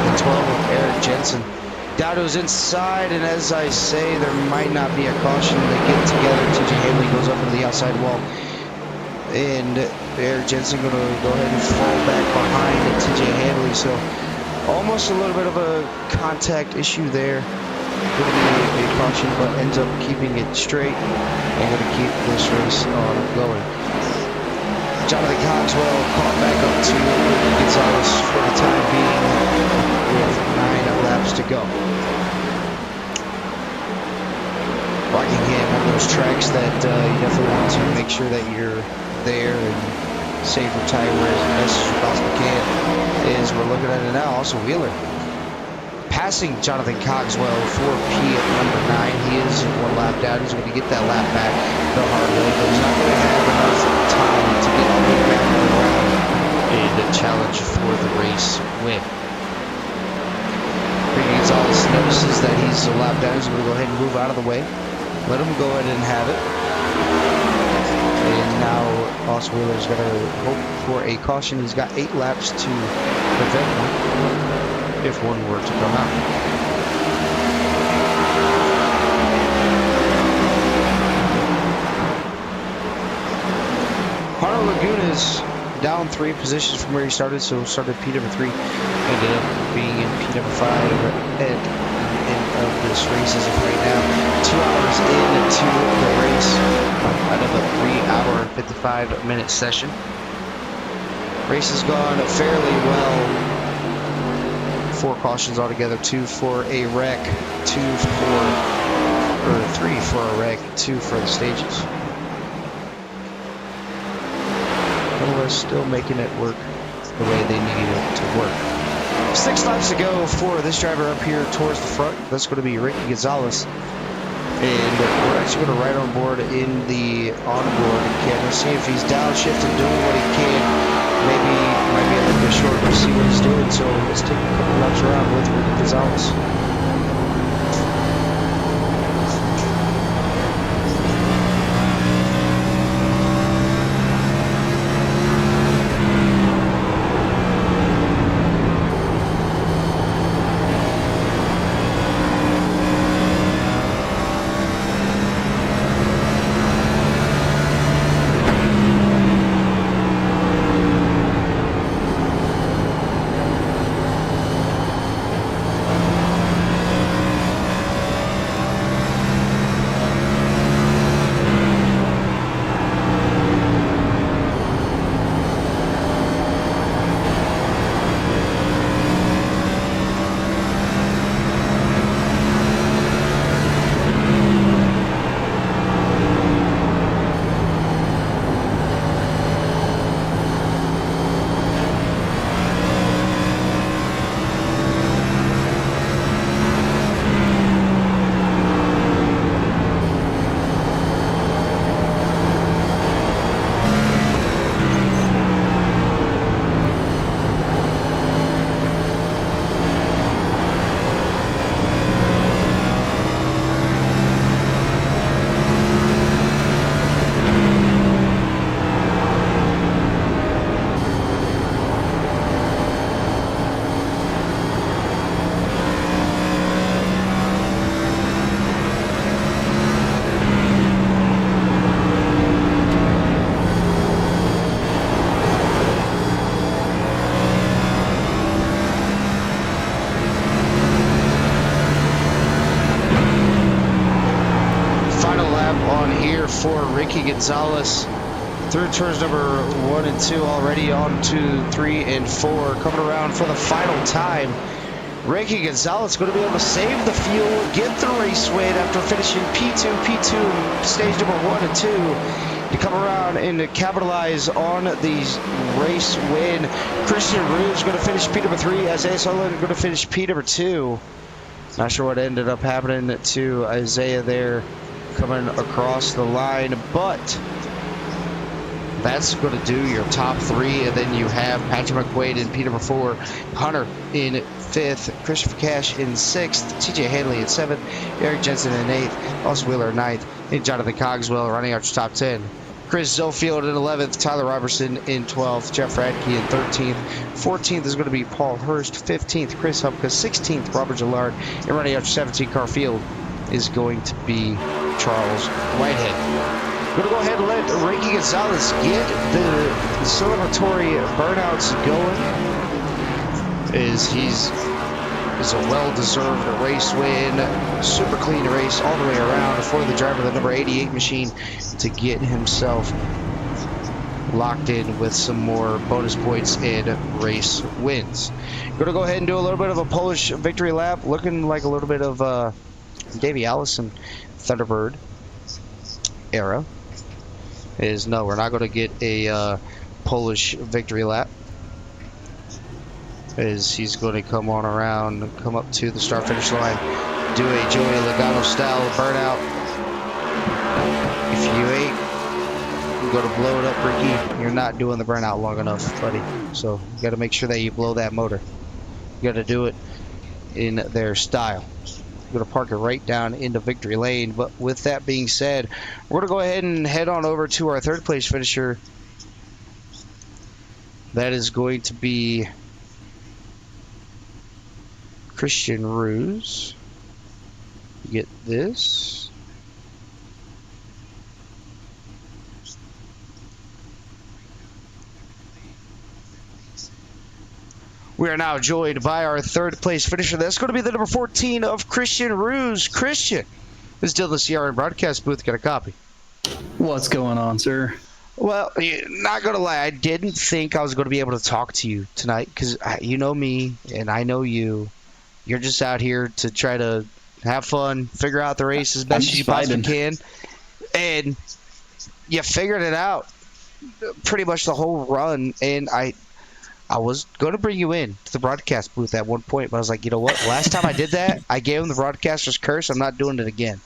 Speaker 2: the 12 of Eric Jensen. Dowdo's inside, and as I say, there might not be a caution. They get together. TJ Hanley goes up into the outside wall, and Eric Jensen going to go ahead and fall back behind TJ Hanley. So almost a little bit of a contact issue there. Going to be a caution, but ends up keeping it straight and going to keep this race on going. Jonathan Cogswell caught back up to Gonzalez for the time being with 9 laps to go. Rockingham, one of those tracks that you definitely want to make sure that you're there and save your tire wear as best as you possibly can. Is we're looking at it now. Also Wheeler passing Jonathan Cogswell for P at number 9. He is 1 lap down. He's going to get that lap back the hard way, but he's not going to have enough time to get all the way back around in the challenge for the race win. Ricky Gonzalez notices that he's a lap down. He's going to go ahead and move out of the way. Let him go ahead and have it. And now Austin Wheeler's going to hope for a caution. He's got 8 laps to prevent one, if one were to come out. Harlow Laguna's down 3 positions from where he started, so started P number 3, ended up being in P number 5 at the end of this race as of right now. 2 hours into the race, out of a 3-hour and 55-minute session. Race has gone fairly well. 4 cautions altogether, 2 for a wreck, 3 for a wreck, 2 for the stages. Nonetheless, still making it work the way they needed it to work. 6 laps to go for this driver up here towards the front. That's going to be Ricky Gonzalez. And we're actually going to ride on board in the onboard again. Let's see if he's downshifting, doing what he can. Maybe might be a little bit short to see what he's doing. So let's take a couple laps around with Ricky Gonzalez. Ricky Gonzalez through turns number 1 and 2, already on to 3 and 4. Coming around for the final time. Ricky Gonzalez going to be able to save the fuel, get the race win after finishing P2 stage number 1 and 2 to come around and to capitalize on the race win. Christian Rouge going to finish P number 3 as SSIL going to finish P number 2. Not sure what ended up happening to Isaiah there coming across the line, but that's going to do your top 3, and then you have Patrick McQuaid in P number 4, Hunter in 5th, Christopher Cash in 6th, TJ Hanley in 7th, Eric Jensen in 8th, Austin Wheeler in 9th, and Jonathan Cogswell running out your top 10. Chris Zofield in 11th, Tyler Robertson in 12th, Jeff Radke in 13th, 14th is going to be Paul Hurst, 15th, Chris Hupka, 16th, Robert Gillard, and running out your 17 car field is going to be Charles Whitehead. We're going to go ahead and let Ricky Gonzalez get the celebratory burnouts going, as he's a well-deserved race win. Super clean race all the way around for the driver of the number 88 machine to get himself locked in with some more bonus points and race wins. Going to go ahead and do a little bit of a Polish victory lap, looking like a little bit of Davey Allison Thunderbird era. No, we're not going to get a Polish victory lap, as he's going to come on around, come up to the start finish line, do a Joey Logano style burnout. If you ain't going to blow it up, Ricky, you're not doing the burnout long enough, buddy. So you got to make sure that you blow that motor. You got to do it in their style. Going to park it right down into victory lane. But with that being said, we're going to go ahead and head on over to our 3rd place finisher. That is going to be Christian Rouge. Get this. We are now joined by our 3rd place finisher. That's going to be the number 14 of Christian Rouge. Christian is still in the CRN broadcast booth. Got a copy.
Speaker 6: What's going on, sir?
Speaker 2: Well, not going to lie, I didn't think I was going to be able to talk to you tonight, because you know me and I know you. You're just out here to try to have fun, figure out the race as best as you possibly can. And you figured it out pretty much the whole run. And I was going to bring you in to the broadcast booth at one point, but I was like, you know what? Last time I did that, I gave him the broadcaster's curse. I'm not doing it again.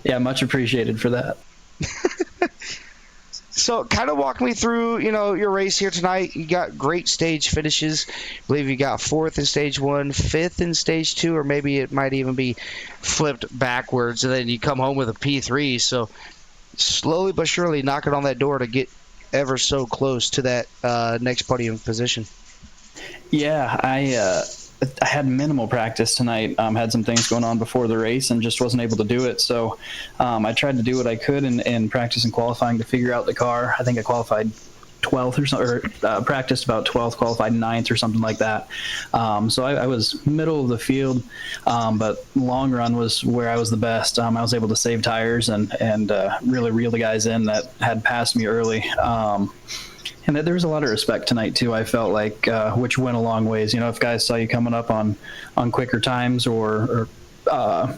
Speaker 6: Yeah, much appreciated for that.
Speaker 2: So kind of walk me through, your race here tonight. You got great stage finishes. I believe you got 4th in stage 1, 5th in stage 2, or maybe it might even be flipped backwards, and then you come home with a P3. So slowly but surely knocking on that door to get ever so close to that next podium position.
Speaker 6: Yeah, I had minimal practice tonight. Had some things going on before the race and just wasn't able to do it. So I tried to do what I could in practice and qualifying to figure out the car. I think I qualified 12th or something, or practiced about 12th, qualified 9th or something like that. So I was middle of the field, but long run was where I was the best. I was able to save tires and really reel the guys in that had passed me early. And there was a lot of respect tonight, too, I felt like, which went a long ways. If guys saw you coming up on quicker times or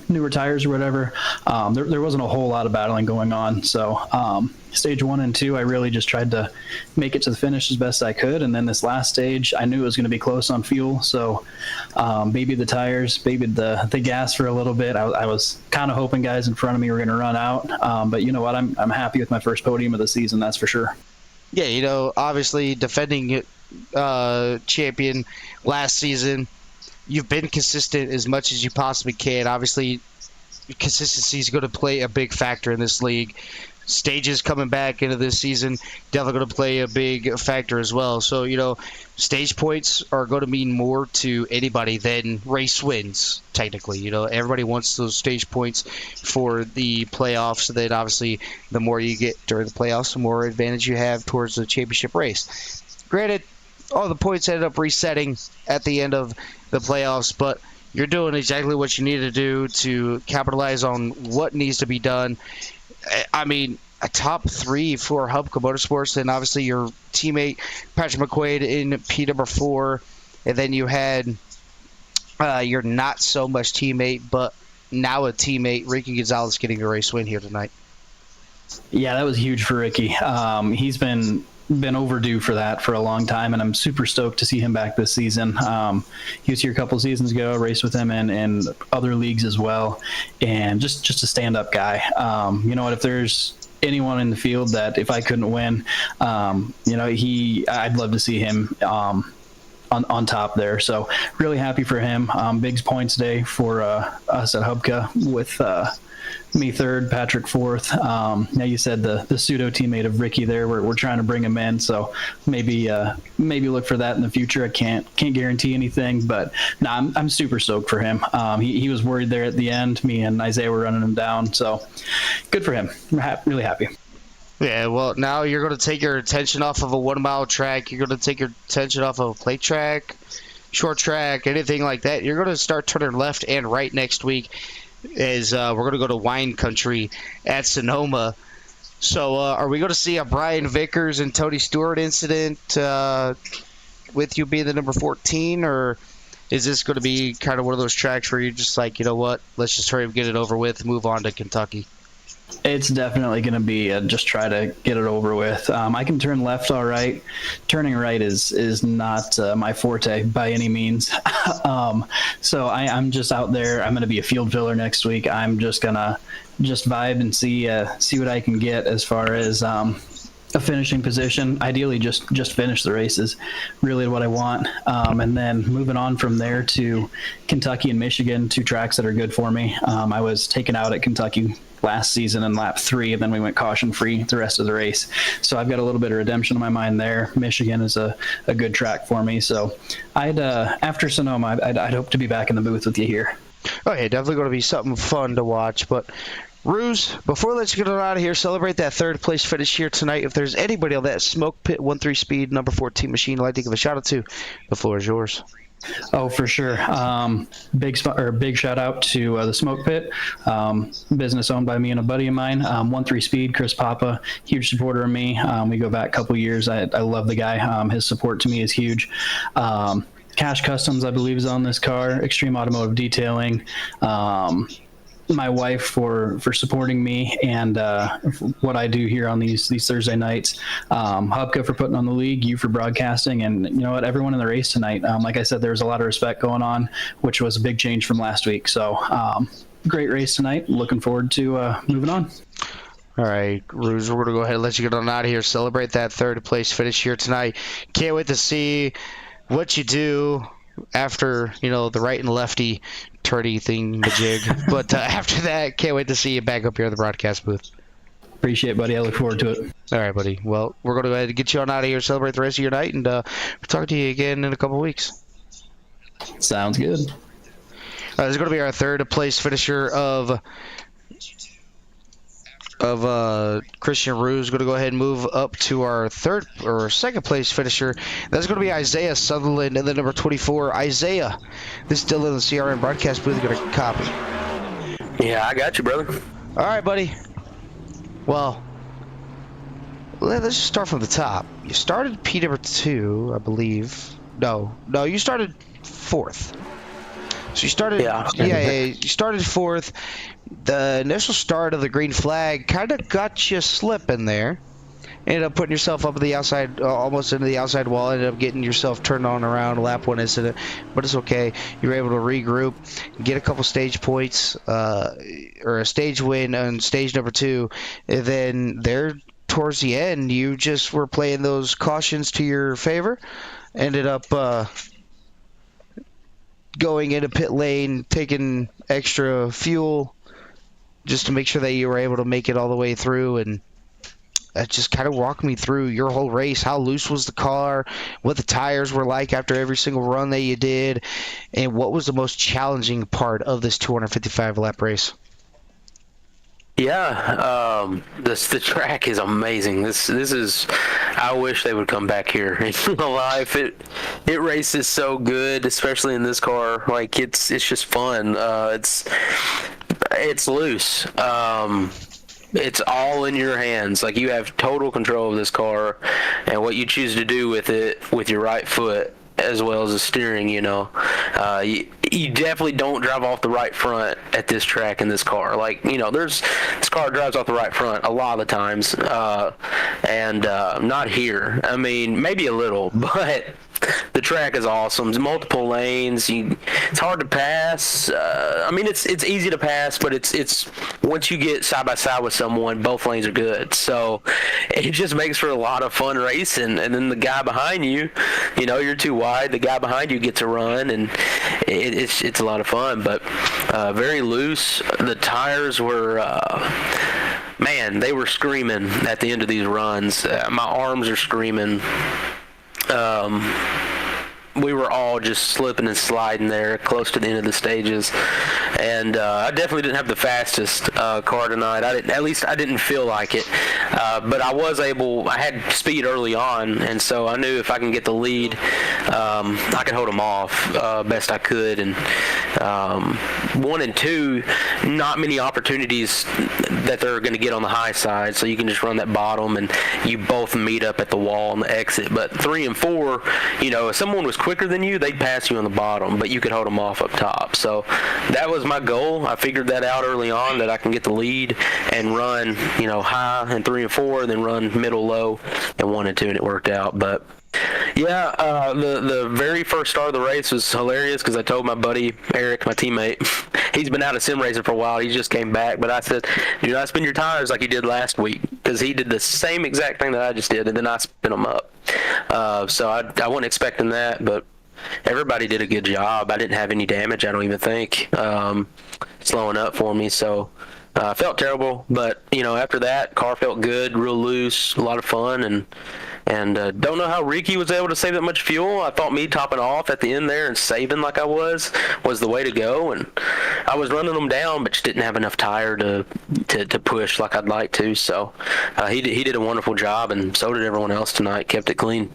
Speaker 6: newer tires or whatever, there wasn't a whole lot of battling going on. So stage 1 and 2, I really just tried to make it to the finish as best I could. And then this last stage, I knew it was going to be close on fuel. So babied the tires, babied the gas for a little bit. I was kind of hoping guys in front of me were going to run out. But you know what? I'm happy with my first podium of the season, that's for sure.
Speaker 2: Yeah, obviously defending champion last season, you've been consistent as much as you possibly can. Obviously, consistency is going to play a big factor in this league. Stages coming back into this season, definitely going to play a big factor as well. So, stage points are going to mean more to anybody than race wins, technically. Everybody wants those stage points for the playoffs. So then, obviously, the more you get during the playoffs, the more advantage you have towards the championship race. Granted, all the points ended up resetting at the end of the playoffs, but you're doing exactly what you need to do to capitalize on what needs to be done. I mean, a top 3 for Hubka Motorsports, and obviously your teammate Patrick McQuaid in P number 4, and then you had your not so much teammate, but now a teammate, Ricky Gonzalez, getting a race win here tonight.
Speaker 6: Yeah, that was huge for Ricky. He's been overdue for that for a long time, and I'm super stoked to see him back this season. He was here a couple seasons ago, raced with him in other leagues as well, and just a stand-up guy. If there's anyone in the field that if I couldn't win, I'd love to see him on top there. So really happy for him. Big points day for us at Hubka with me third, Patrick fourth. Now you said the pseudo teammate of Ricky there. We're trying to bring him in, so maybe look for that in the future. I can't guarantee anything, but no, I'm super stoked for him. He was worried there at the end. Me and Isaiah were running him down, so good for him. Really happy.
Speaker 2: Yeah, well, now you're going to take your attention off of a 1 mile track. You're going to take your attention off of a plate track, short track, anything like that. You're going to start turning left and right next week as we're going to go to wine country at Sonoma. So are we going to see a Brian Vickers and Tony Stewart incident with you being the number 14, or is this going to be kind of one of those tracks where you're just like, you know what, let's just hurry up, get it over with, move on to Kentucky?
Speaker 6: It's definitely going to be just try to get it over with. I can turn left all right. Turning right is not my forte by any means. So I'm just out there. I'm going to be a field filler next week. I'm just going to vibe and see what I can get as far as a finishing position. Ideally, just finish the races. Really what I want. And then moving on from there to Kentucky and Michigan, 2 tracks that are good for me. I was taken out at Kentucky last season in lap 3, and then we went caution free the rest of the race. So I've got a little bit of redemption in my mind there. Michigan is a good track for me. So I'd after Sonoma, I'd hope to be back in the booth with you here.
Speaker 2: Okay, definitely going to be something fun to watch. But Ruse, before we let you get on out of here, celebrate that 3rd place finish here tonight. If there's anybody on that Smoke Pit 1-3 speed number 14 machine I'd like to give a shout out to, the floor is yours.
Speaker 6: Oh, for sure. Big shout out to the Smoke Pit, business owned by me and a buddy of mine. 1-3 Speed, Chris Papa, huge supporter of me. We go back a couple years. I love the guy. His support to me is huge. Cash Customs, I believe, is on this car. Extreme Automotive Detailing. My wife for supporting me and what I do here on these Thursday nights. Hubka for putting on the league, you for broadcasting, and you know what, everyone in the race tonight. Like I said, there was a lot of respect going on, which was a big change from last week. So great race tonight. Looking forward to moving on.
Speaker 2: All right, Ruse, we're going to go ahead and let you get on out of here. Celebrate that 3rd place finish here tonight. Can't wait to see what you do after, the right and lefty turdy thing majig. But after that, can't wait to see you back up here in the broadcast booth.
Speaker 6: Appreciate it, buddy. I look forward to it.
Speaker 2: All right, buddy. Well, we're going to go ahead and get you on out of here, celebrate the rest of your night, and we'll talk to you again in a couple weeks.
Speaker 6: Sounds good.
Speaker 2: This is going to be our 3rd place finisher of Christian Ruse. Going to go ahead and move up to our 2nd place finisher. That's going to be Isaiah Sutherland and the number 24. Isaiah, this is still in the CRM broadcast booth. Going to copy.
Speaker 7: Yeah, I got you, brother.
Speaker 2: All right, buddy. Well, let's just start from the top. You started P number 2, I believe. No, you started 4th. So you started, you started 4th. The initial start of the green flag kind of got you slipping there. Ended up putting yourself up at the outside, almost into the outside wall. Ended up getting yourself turned on around, lap 1 incident. But it's okay. You were able to regroup, get a couple stage points, or a stage win on stage number 2. And then there towards the end, you just were playing those cautions to your favor. Ended up going into pit lane, taking extra fuel just to make sure that you were able to make it all the way through. And just kind of walk me through your whole race. How loose was the car? What the tires were like after every single run that you did? And what was the most challenging part of this 255 lap race?
Speaker 7: Yeah, the track is amazing. This is, I wish they would come back here in real life. It races so good, especially in this car. Like it's just fun. It's loose. It's all in your hands. Like, you have total control of this car and what you choose to do with it with your right foot, as well as the steering. You definitely don't drive off the right front at this track in this car. Like, this car drives off the right front a lot of the times, and not here. I mean, maybe a little, but the track is awesome. There's multiple lanes. It's hard to pass. I mean, it's easy to pass, but it's once you get side by side with someone, both lanes are good. So it just makes for a lot of fun racing. And then the guy behind you, you're too wide. The guy behind you gets to run, and it's a lot of fun. But very loose. The tires were. Man, they were screaming at the end of these runs. My arms are screaming. We were all just slipping and sliding there close to the end of the stages, and I definitely didn't have the fastest car tonight. At least I didn't feel like it, but I had speed early on, and so I knew if I can get the lead, I could hold them off best I could. And 1 and 2, not many opportunities that they're going to get on the high side, so you can just run that bottom and you both meet up at the wall on the exit. But 3 and 4, if someone was quicker than you, they'd pass you on the bottom, but you could hold them off up top. So that was my goal. I figured that out early on, that I can get the lead and run, high in 3 and 4, and then run middle, low in 1 and 2, and it worked out. But yeah, the very first start of the race was hilarious because I told my buddy Eric, my teammate, he's been out of sim racing for a while. He just came back, but I said, do not spin your tires like you did last week, because he did the same exact thing that I just did, and then I spin them up. So I wasn't expecting that, but everybody did a good job. I didn't have any damage, I don't even think, slowing up for me. So I felt terrible, but after that, car felt good, real loose, a lot of fun, and don't know how Ricky was able to save that much fuel. I thought me topping off at the end there and saving like I was the way to go, and I was running them down, but just didn't have enough tire to push like I'd like to. So he did a wonderful job, and so did everyone else tonight. Kept it clean.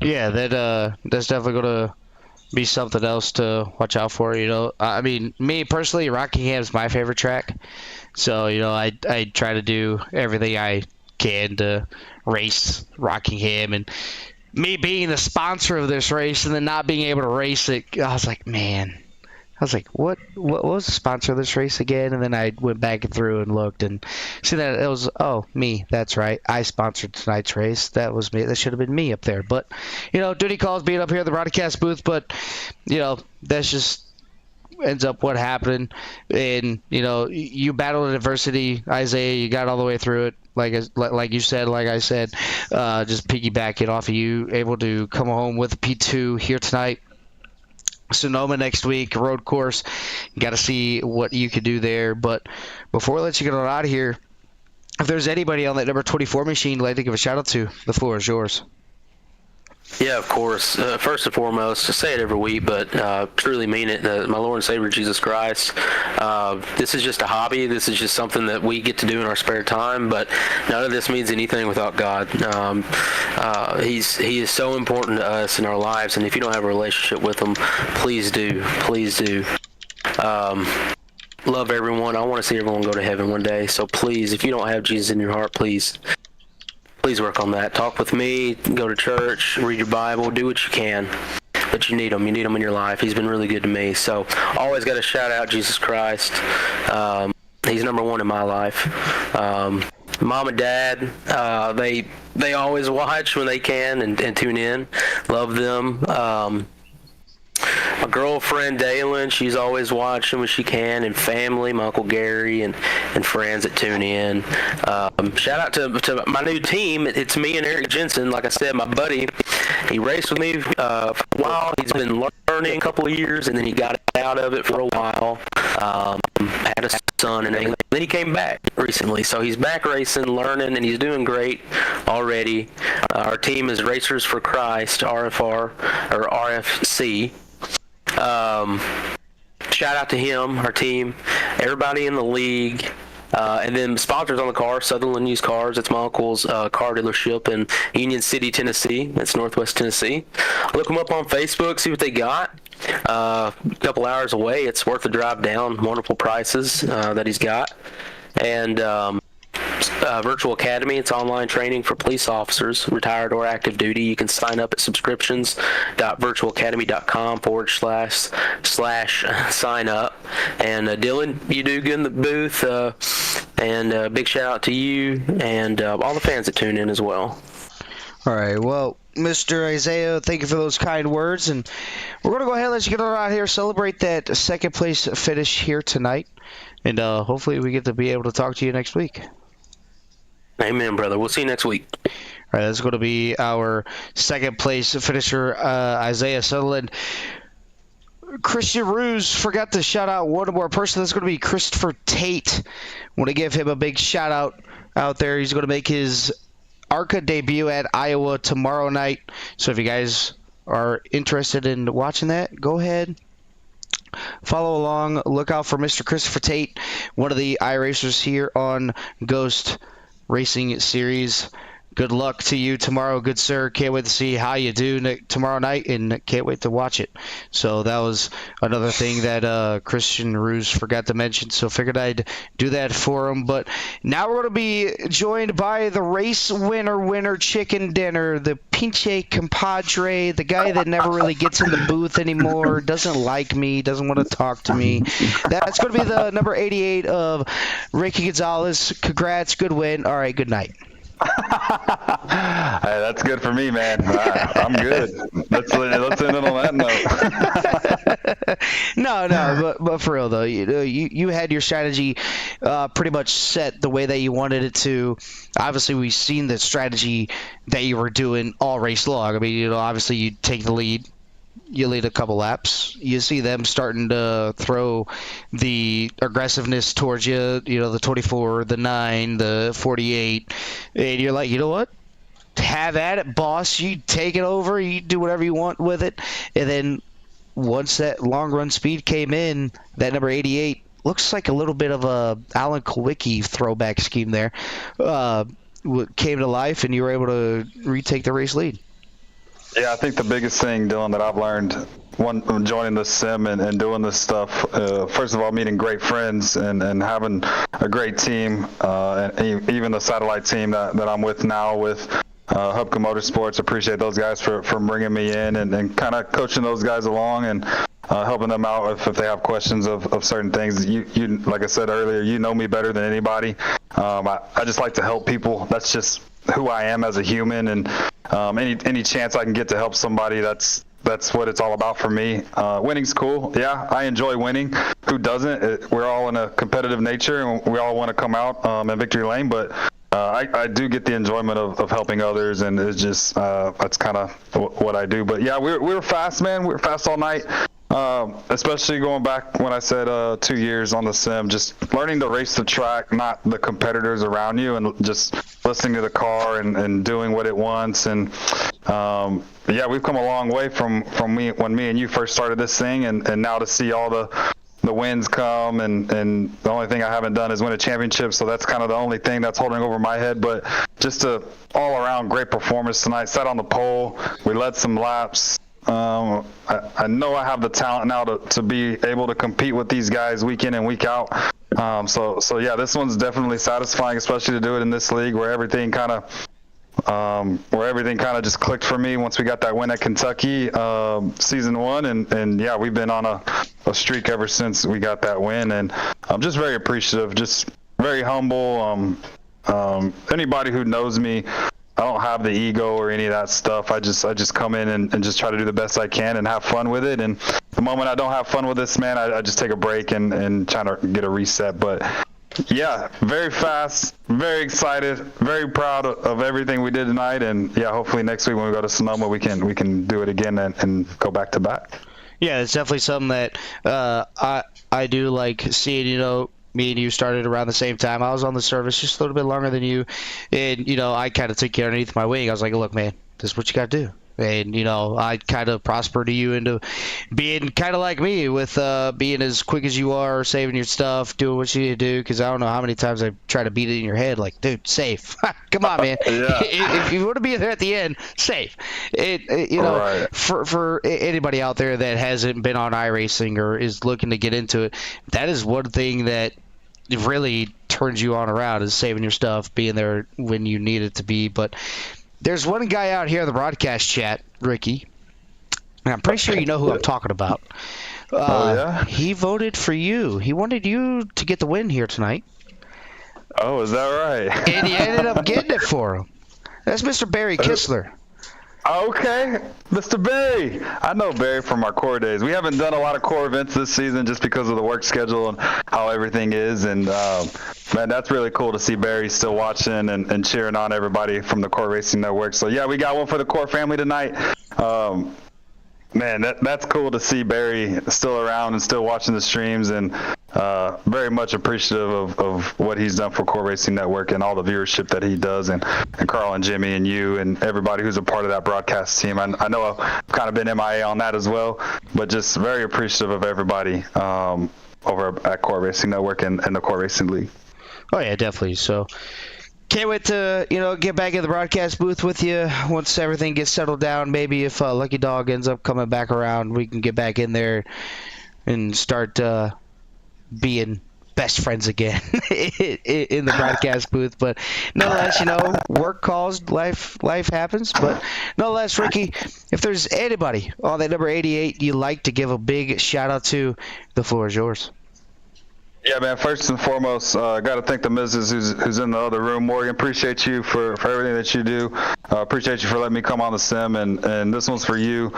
Speaker 2: Yeah, that's definitely going to be something else to watch out for. I mean, me personally, Rockingham is my favorite track, so I try to do everything I can to race Rockingham. And me being the sponsor of this race and then not being able to race it, I was like, man. I was like, what was the sponsor of this race again? And then I went back through and looked and see that it was, me. That's right. I sponsored tonight's race. That was me. That should have been me up there. But, duty calls being up here at the broadcast booth. But, that's just ends up what happened. And, you battled adversity, Isaiah. You got all the way through it. Like you said, like I said, just piggybacking off of you, able to come home with a P2 here tonight. Sonoma next week, road course. Got to see what you can do there. But before I let you get on out of here, if there's anybody on that number 24 machine you'd like to give a shout out to, the floor is yours.
Speaker 7: Yeah, of course. First and foremost, I say it every week, but truly mean it. My Lord and Savior, Jesus Christ. This is just a hobby. This is just something that we get to do in our spare time, but none of this means anything without God. He is so important to us in our lives, and if you don't have a relationship with Him, please do. Please do. Love everyone. I want to see everyone go to heaven one day, so please, if you don't have Jesus in your heart, please work on that. Talk with me, go to church, read your Bible, do what you can. But you need him. You need him in your life. He's been really good to me. So always got to shout out Jesus Christ. He's number one in my life. Mom and Dad, they always watch when they can and tune in. Love them. My girlfriend Dalen, she's always watching when she can, and family, my Uncle Gary, and friends that tune in. Shout out to my new team. It's me and Eric Jensen. Like I said, my buddy, he raced with me for a while. He's been learning a couple of years, and then he got out of it for a while. Had a son in England. Then he came back recently, so he's back racing, learning, and he's doing great already. Our team is Racers for Christ, RFR, or RFC. Shout out to him, our team, everybody in the league, and then sponsors on the car, Sutherland Used Cars. It's my uncle's car dealership in Union City, Tennessee. That's Northwest Tennessee. Look them up on Facebook, see what they got. A couple hours away. It's worth the drive down. Wonderful prices that he's got. And Virtual Academy, it's online training for police officers, retired or active duty. You can sign up at subscriptions.virtualacademy.com/sign up. And Dylan, you do good in the booth. And big shout out to you and all the fans that tune in as well.
Speaker 2: All right, well, Mr. Isaiah, thank you for those kind words. And we're going to go ahead and let you get on out here, celebrate that second place finish here tonight. And hopefully we get to be able to talk to you next week.
Speaker 7: Amen, brother. We'll see you next week.
Speaker 2: All right, that's going to be our second place finisher, Isaiah Sutherland. Christian Ruse forgot to shout out one more person. That's going to be Christopher Tate. Want to give him a big shout out there. He's going to make his ARCA debut at Iowa tomorrow night. So if you guys are interested in watching that, go ahead. Follow along. Look out for Mr. Christopher Tate, one of the iRacers here on Ghost Racing Series. Good luck to you tomorrow, good sir. Can't wait to see how you do tomorrow night, and can't wait to watch it. So that was another thing that Christian Ruse forgot to mention, so figured I'd do that for him. But now we're going to be joined by the race winner chicken dinner, the pinche compadre, the guy that never really gets in the booth anymore, doesn't like me, doesn't want to talk to me. That's going to be the number 88 of Ricky Gonzalez. Congrats, good win. All right, good night.
Speaker 4: Hey, that's good for me, man. I'm good. Let's end it on that note.
Speaker 2: No, but for real though, you had your strategy pretty much set the way that you wanted it to. Obviously, we've seen the strategy that you were doing all race long. I mean, obviously you take the lead. You lead a couple laps. You see them starting to throw the aggressiveness towards you, the 24, the 9, the 48. And you're like, you know what? Have at it, boss. You take it over. You do whatever you want with it. And then once that long run speed came in, that number 88 looks like a little bit of a Alan Kulwicki throwback scheme there. Came to life, and you were able to retake the race lead.
Speaker 4: Yeah, I think the biggest thing, Dylan, that I've learned joining the sim and doing this stuff, first of all, meeting great friends and having a great team, and even the satellite team that I'm with now with Hubka Motorsports. Appreciate those guys for bringing me in and kind of coaching those guys along and helping them out if they have questions of certain things. You like I said earlier, you know me better than anybody. I just like to help people. That's just who I am as a human, and any chance I can get to help somebody, that's what it's all about for me. Winning's cool. Yeah, I enjoy winning. Who doesn't? We're all in a competitive nature, and we all want to come out in victory lane, but I do get the enjoyment of helping others, and it's just that's kind of what I do. But yeah, we were fast, man. We were fast all night. Especially going back when I said 2 years on the sim, just learning to race the track, not the competitors around you, and just listening to the car and doing what it wants. And yeah, we've come a long way from when me and you first started this thing, and now to see all the wins come, and the only thing I haven't done is win a championship, so that's kind of the only thing that's holding over my head. But just a all around great performance tonight. Sat on the pole, we led some laps. I know I have the talent now to be able to compete with these guys week in and week out. So yeah, this one's definitely satisfying, especially to do it in this league where everything kind of just clicked for me once we got that win at Kentucky season 1, and yeah, we've been on a streak ever since we got that win, and I'm just very appreciative, just very humble. Anybody who knows me, I don't have the ego or any of that stuff. I just come in and just try to do the best I can and have fun with it. And the moment I don't have fun with this, man, I just take a break and try to get a reset. But yeah, very fast, very excited, very proud of everything we did tonight. And yeah, hopefully next week when we go to Sonoma, we can do it again and go back to back.
Speaker 2: Yeah, it's definitely something that I do like seeing. Me and you started around the same time. I was on the service just a little bit longer than you. And, I kind of took you underneath my wing. I was like, look, man, this is what you got to do. And, I kind of prospered you into being kind of like me with being as quick as you are, saving your stuff, doing what you need to do. Because I don't know how many times I try to beat it in your head. Like, dude, safe. Come on, man.
Speaker 4: Yeah.
Speaker 2: If you want to be there at the end, safe.
Speaker 4: Right.
Speaker 2: For anybody out there that hasn't been on iRacing or is looking to get into it, that is one thing that really turns you on around is saving your stuff, being there when you need it to be. But there's one guy out here in the broadcast chat, Ricky, and I'm pretty sure you know who I'm talking about. He voted for you. He wanted you to get the win here tonight.
Speaker 4: Oh, is that right?
Speaker 2: And he ended up getting it for him. That's Mr. Barry Kistler.
Speaker 4: Okay, Mr. Barry. I know Barry from our core days. We haven't done a lot of core events this season just because of the work schedule and how everything is. And, man, that's really cool to see Barry still watching and cheering on everybody from the Core Racing Network. So, yeah, we got one for the core family tonight. Man, that's cool to see Barry still around and still watching the streams, and very much appreciative of what he's done for Core Racing Network and all the viewership that he does, and Carl and Jimmy and you and everybody who's a part of that broadcast team. I know I've kind of been MIA on that as well, but just very appreciative of everybody over at Core Racing Network and the Core Racing League.
Speaker 2: Oh, yeah, definitely. So can't wait to, get back in the broadcast booth with you once everything gets settled down. Maybe if Lucky Dog ends up coming back around, we can get back in there and start being best friends again in the broadcast booth. But nonetheless, work calls, life happens. But nonetheless, Ricky, if there's anybody on that number 88 you'd like to give a big shout out to, the floor is yours.
Speaker 4: Yeah, man, first and foremost, got to thank the missus who's in the other room. Morgan, appreciate you for everything that you do. Appreciate you for letting me come on the sim, and this one's for you.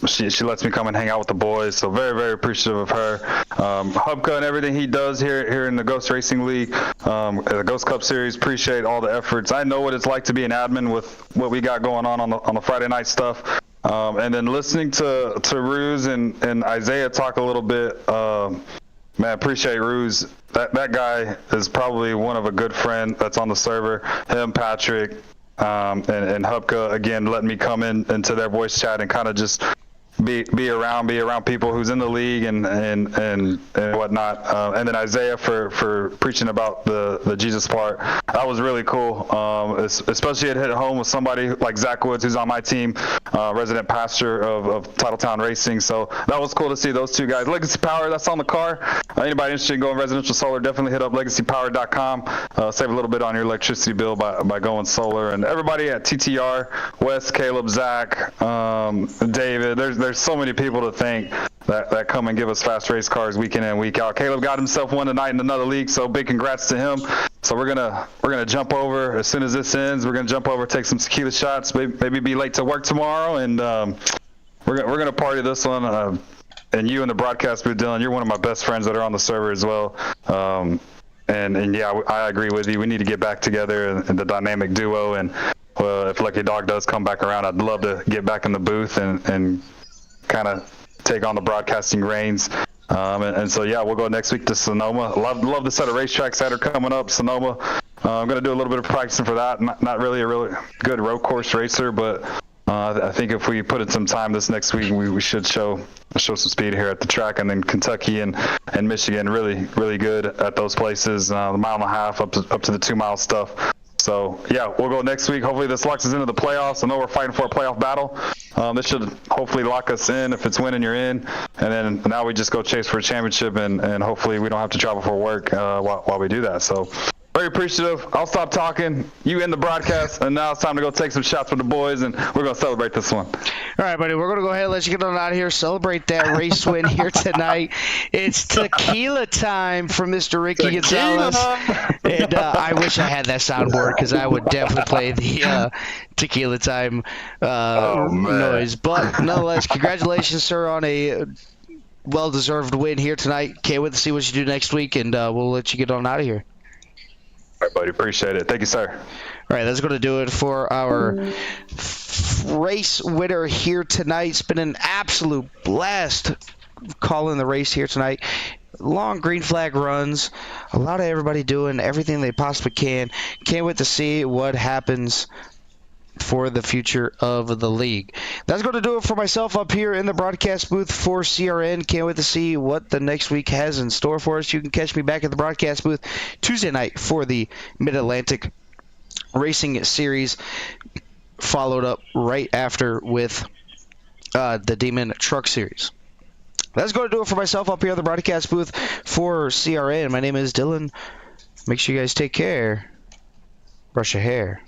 Speaker 4: She lets me come and hang out with the boys, so very, very appreciative of her. Hubka and everything he does here in the Ghost Racing League, the Ghost Cup Series, appreciate all the efforts. I know what it's like to be an admin with what we got going on the Friday night stuff. And then listening to Ruse and Isaiah talk a little bit, man, appreciate Ruse. That guy is probably one of a good friend that's on the server. Him, Patrick, and Hupka, again, letting me come into their voice chat and kind of just be around people who's in the league and whatnot. And then Isaiah for preaching about the Jesus part. That was really cool. Especially it hit home with somebody like Zach Woods, who's on my team, resident pastor of Titletown Racing. So that was cool to see those two guys. Legacy Power, that's on the car. Anybody interested in going residential solar, definitely hit up legacypower.com. Save a little bit on your electricity bill by going solar. And everybody at TTR, Wes, Caleb, Zach, David, there's so many people to thank that come and give us fast race cars week in and week out. Caleb got himself one tonight in another league, so big congrats to him. So we're gonna jump over as soon as this ends. We're gonna jump over, take some tequila shots, maybe be late to work tomorrow, and we're gonna party this one. And you in the broadcast booth, Dylan, you're one of my best friends that are on the server as well. And yeah, I agree with you. We need to get back together in the dynamic duo. And if Lucky Dog does come back around, I'd love to get back in the booth and kind of take on the broadcasting reins. And so, yeah, we'll go next week to Sonoma. Love the set of racetracks that are coming up. Sonoma, I'm going to do a little bit of practicing for that. Not really a really good road course racer, but I think if we put in some time this next week, we should show some speed here at the track. And then Kentucky and Michigan, really, really good at those places. The 1.5 miles up to the 2 mile stuff. So, yeah, we'll go next week. Hopefully this locks us into the playoffs. I know we're fighting for a playoff battle. This should hopefully lock us in. If it's winning, you're in. And then now we just go chase for a championship, and hopefully we don't have to travel for work while we do that. So, very appreciative. I'll stop talking. You end the broadcast, and now it's time to go take some shots with the boys, and we're going to celebrate this one.
Speaker 2: All right, buddy, we're going to go ahead and let you get on out of here, celebrate that race win here tonight. It's tequila time for Mr. Ricky Gonzalez. And I wish I had that soundboard because I would definitely play the tequila time noise. But nonetheless, congratulations, sir, on a well-deserved win here tonight. Can't wait to see what you do next week, and we'll let you get on out of here.
Speaker 4: All right, buddy. Appreciate it. Thank you, sir.
Speaker 2: All right, that's going to do it for our race winner here tonight. It's been an absolute blast calling the race here tonight. Long green flag runs. A lot of everybody doing everything they possibly can. Can't wait to see what happens for the future of the league. That's going to do it for myself up here in the broadcast booth for CRN. Can't wait to see what the next week has in store for us. You can catch me back at the broadcast booth Tuesday night for the Mid-Atlantic Racing Series, followed up right after with the Demon Truck Series. That's going to do it for myself up here in the broadcast booth for CRN. My name is Dylan Make sure you guys take care. Brush your hair.